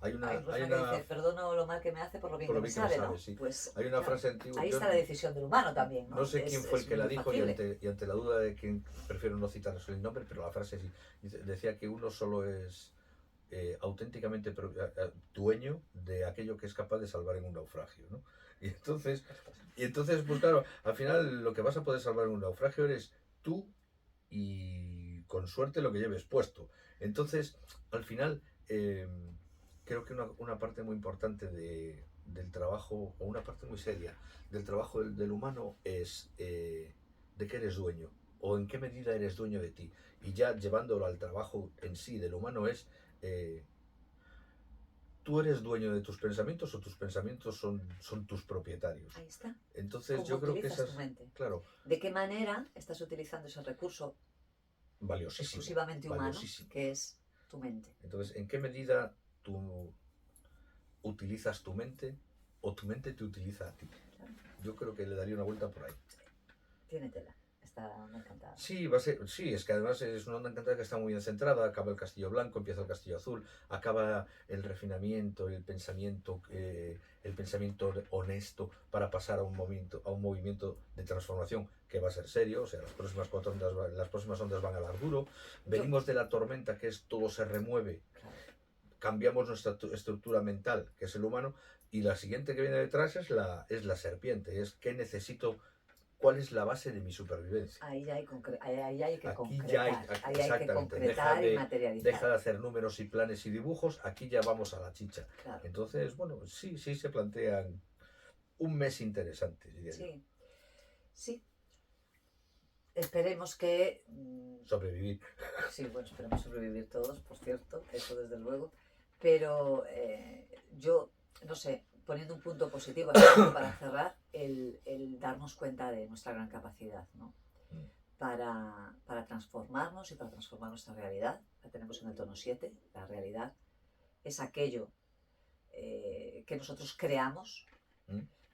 Hay hay una, un hay refrán que una, dice, perdono lo mal que me hace por lo bien por que lo me bien que me sabe, ¿no? sabe, sí. Pues, Hay una claro, frase antigua, ahí yo está la decisión del humano también, no ¿no? sé quién fue el que la muy dijo, y factible. ante la duda de quién, prefiero no citar el nombre, pero la frase sí. Decía que uno solo es auténticamente dueño de aquello que es capaz de salvar en un naufragio, ¿no? Y entonces, pues claro, al final lo que vas a poder salvar en un naufragio eres tú y con suerte lo que lleves puesto. Entonces, al final, creo que una parte muy importante del trabajo, o una parte muy seria del trabajo del humano es de qué eres dueño, o en qué medida eres dueño de ti. Y ya llevándolo al trabajo en sí del humano es, eh, tú eres dueño de tus pensamientos o tus pensamientos son tus propietarios. Ahí está. Entonces ¿Cómo yo creo que utilizas tu esas, mente? claro, ¿De qué manera estás utilizando ese recurso valiosísimo, exclusivamente humano, valiosísimo. que es tu mente? Entonces, ¿en qué medida tú utilizas tu mente o tu mente te utiliza a ti? Claro. Yo creo que le daría una vuelta por ahí. Tiene tela. Está muy encantada. Sí, sí, es que además es una onda encantada que está muy bien centrada. Acaba el castillo blanco, empieza el castillo azul, acaba el refinamiento, el pensamiento honesto para pasar a un movimiento de transformación que va a ser serio. O sea, las próximas ondas van a dar duro. Venimos de la tormenta, que es todo se remueve. Claro. Cambiamos nuestra estructura mental, que es el humano, y la siguiente que viene detrás es la serpiente. Es qué necesito. ¿Cuál es la base de mi supervivencia? Ahí ya hay, ahí hay que Aquí concretar. ya hay, Ahí hay que exactamente, concretar y materializar. deja de hacer números y planes y dibujos, aquí ya vamos a la chicha. Claro. Entonces, bueno, sí se plantean un mes interesante, diría yo. Sí, sí. Esperemos que... Sobrevivir. Sí, bueno, esperemos sobrevivir todos, por cierto, eso desde luego. Pero yo, no sé, poniendo un punto positivo así para cerrar, el darnos cuenta de nuestra gran capacidad, ¿no? Para transformarnos y para transformar nuestra realidad. La tenemos en el tono 7, la realidad es aquello que nosotros creamos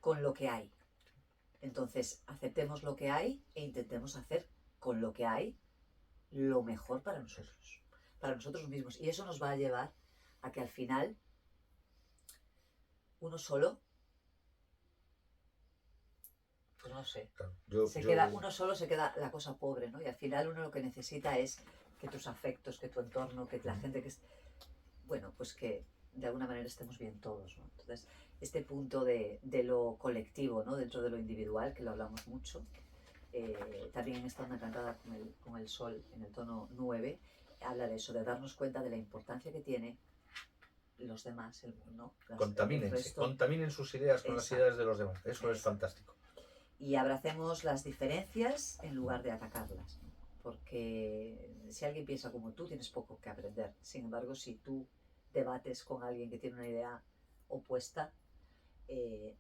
con lo que hay. Entonces, aceptemos lo que hay e intentemos hacer con lo que hay lo mejor para nosotros mismos. Y eso nos va a llevar a que al final uno solo, pues no sé, uno solo se queda la cosa pobre, ¿no? Y al final uno lo que necesita es que tus afectos, que tu entorno, que la gente que es, bueno, pues que de alguna manera estemos bien todos, ¿no? Entonces, este punto de lo colectivo, ¿no? Dentro de lo individual, que lo hablamos mucho, también está una encantada con el sol en el tono 9, habla de eso, de darnos cuenta de la importancia que tiene los demás, ¿no? Contaminen sus ideas con las ideas de los demás, eso es fantástico. Y abracemos las diferencias en lugar de atacarlas, ¿no? Porque si alguien piensa como tú, tienes poco que aprender. Sin embargo, si tú debates con alguien que tiene una idea opuesta,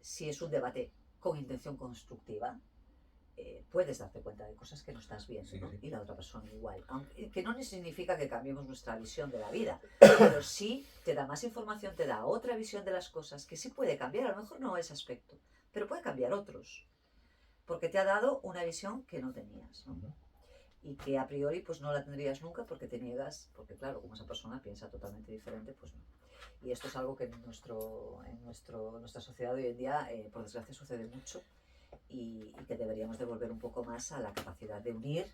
si es un debate con intención constructiva, puedes darte cuenta de cosas que no estás viendo, Sí, ¿no? sí. Y la otra persona igual. Aunque, que no significa que cambiemos nuestra visión de la vida, pero sí te da más información, te da otra visión de las cosas que sí puede cambiar. A lo mejor no ese aspecto, pero puede cambiar otros. Porque te ha dado una visión que no tenías, ¿no? Y que a priori pues no la tendrías nunca porque te niegas, porque claro, como esa persona piensa totalmente diferente, pues no. Y esto es algo que en nuestra sociedad de hoy en día, por desgracia, sucede mucho y que deberíamos de volver un poco más a la capacidad de unir.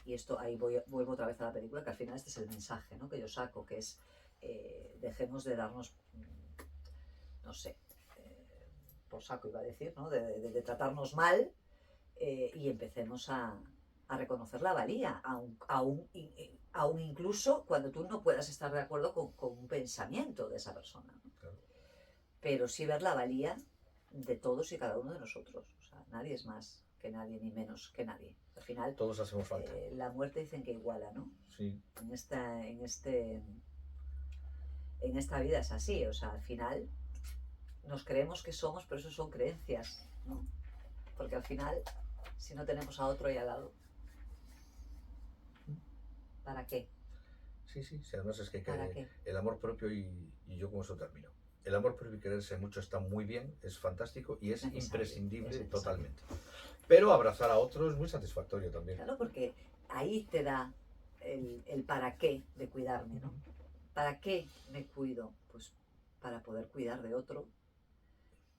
Y esto, ahí vuelvo otra vez a la película, que al final este es el mensaje, ¿no?, que yo saco, que es dejemos de darnos, no sé, por saco iba a decir, ¿no?, de tratarnos mal y empecemos a reconocer la valía, aún incluso cuando tú no puedas estar de acuerdo con un pensamiento de esa persona, ¿no? Claro. Pero sí ver la valía de todos y cada uno de nosotros. O sea, nadie es más que nadie ni menos que nadie. Al final, todos hacemos falta. La muerte dicen que iguala, ¿no? Sí. En esta vida es así. O sea, al final nos creemos que somos, pero eso son creencias, ¿no? Porque al final, si no tenemos a otro ahí al lado, ¿para qué? Sí, sí, sí, además es que ¿Para qué? el amor propio, y yo con eso termino. El amor propio y quererse mucho está muy bien, es fantástico y es imprescindible totalmente. Pero abrazar a otro es muy satisfactorio también. Claro, porque ahí te da el para qué de cuidarme, ¿no? ¿Para qué me cuido? Pues para poder cuidar de otro.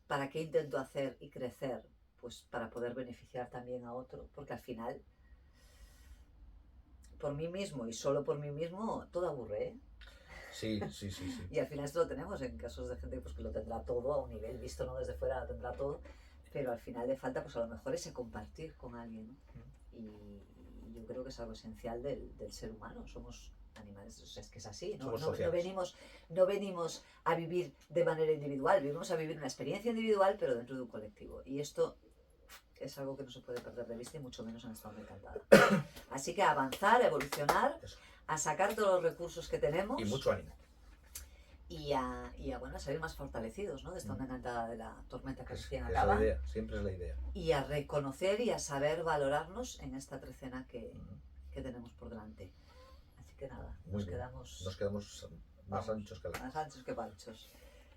¿Para qué intento hacer y crecer? Pues para poder beneficiar también a otro, porque al final, por mí mismo y solo por mí mismo, todo aburre, ¿eh? Sí, sí, sí, sí. Y al final esto lo tenemos en casos de gente pues, que lo tendrá todo a un nivel, visto no desde fuera, lo tendrá todo, pero al final le falta pues a lo mejor ese compartir con alguien, ¿no? Y yo creo que es algo esencial del ser humano, somos animales, o sea, es que es así, ¿no? No venimos a vivir de manera individual, venimos a vivir una experiencia individual pero dentro de un colectivo, y esto es algo que no se puede perder de vista y mucho menos en esta onda encantada. Así que a avanzar, a evolucionar, a sacar todos los recursos que tenemos. Y mucho ánimo. Y a salir más fortalecidos, ¿no?, de esta onda encantada de la tormenta que recién es acaba. La idea, siempre es la idea. Y a reconocer y a saber valorarnos en esta trecena que tenemos por delante. Así que nada, nos quedamos más anchos que más anchos que panchos.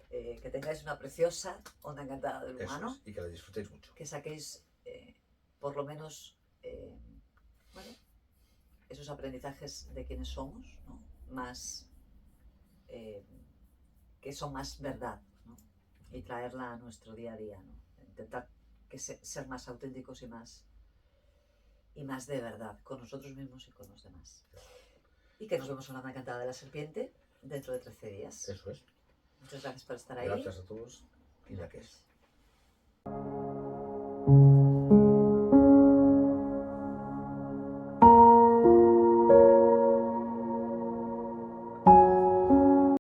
Que tengáis una preciosa onda encantada del humano. Y que la disfrutéis mucho. Que saquéis por lo menos esos aprendizajes de quienes somos, ¿no?, más que son más verdad, ¿no?, y traerla a nuestro día a día, ¿no?, intentar ser más auténticos y más de verdad con nosotros mismos y con los demás. Y que nos vemos en la onda encantada de la serpiente dentro de 13 días. Eso es. Muchas gracias por estar ahí. Gracias a todos y la que es.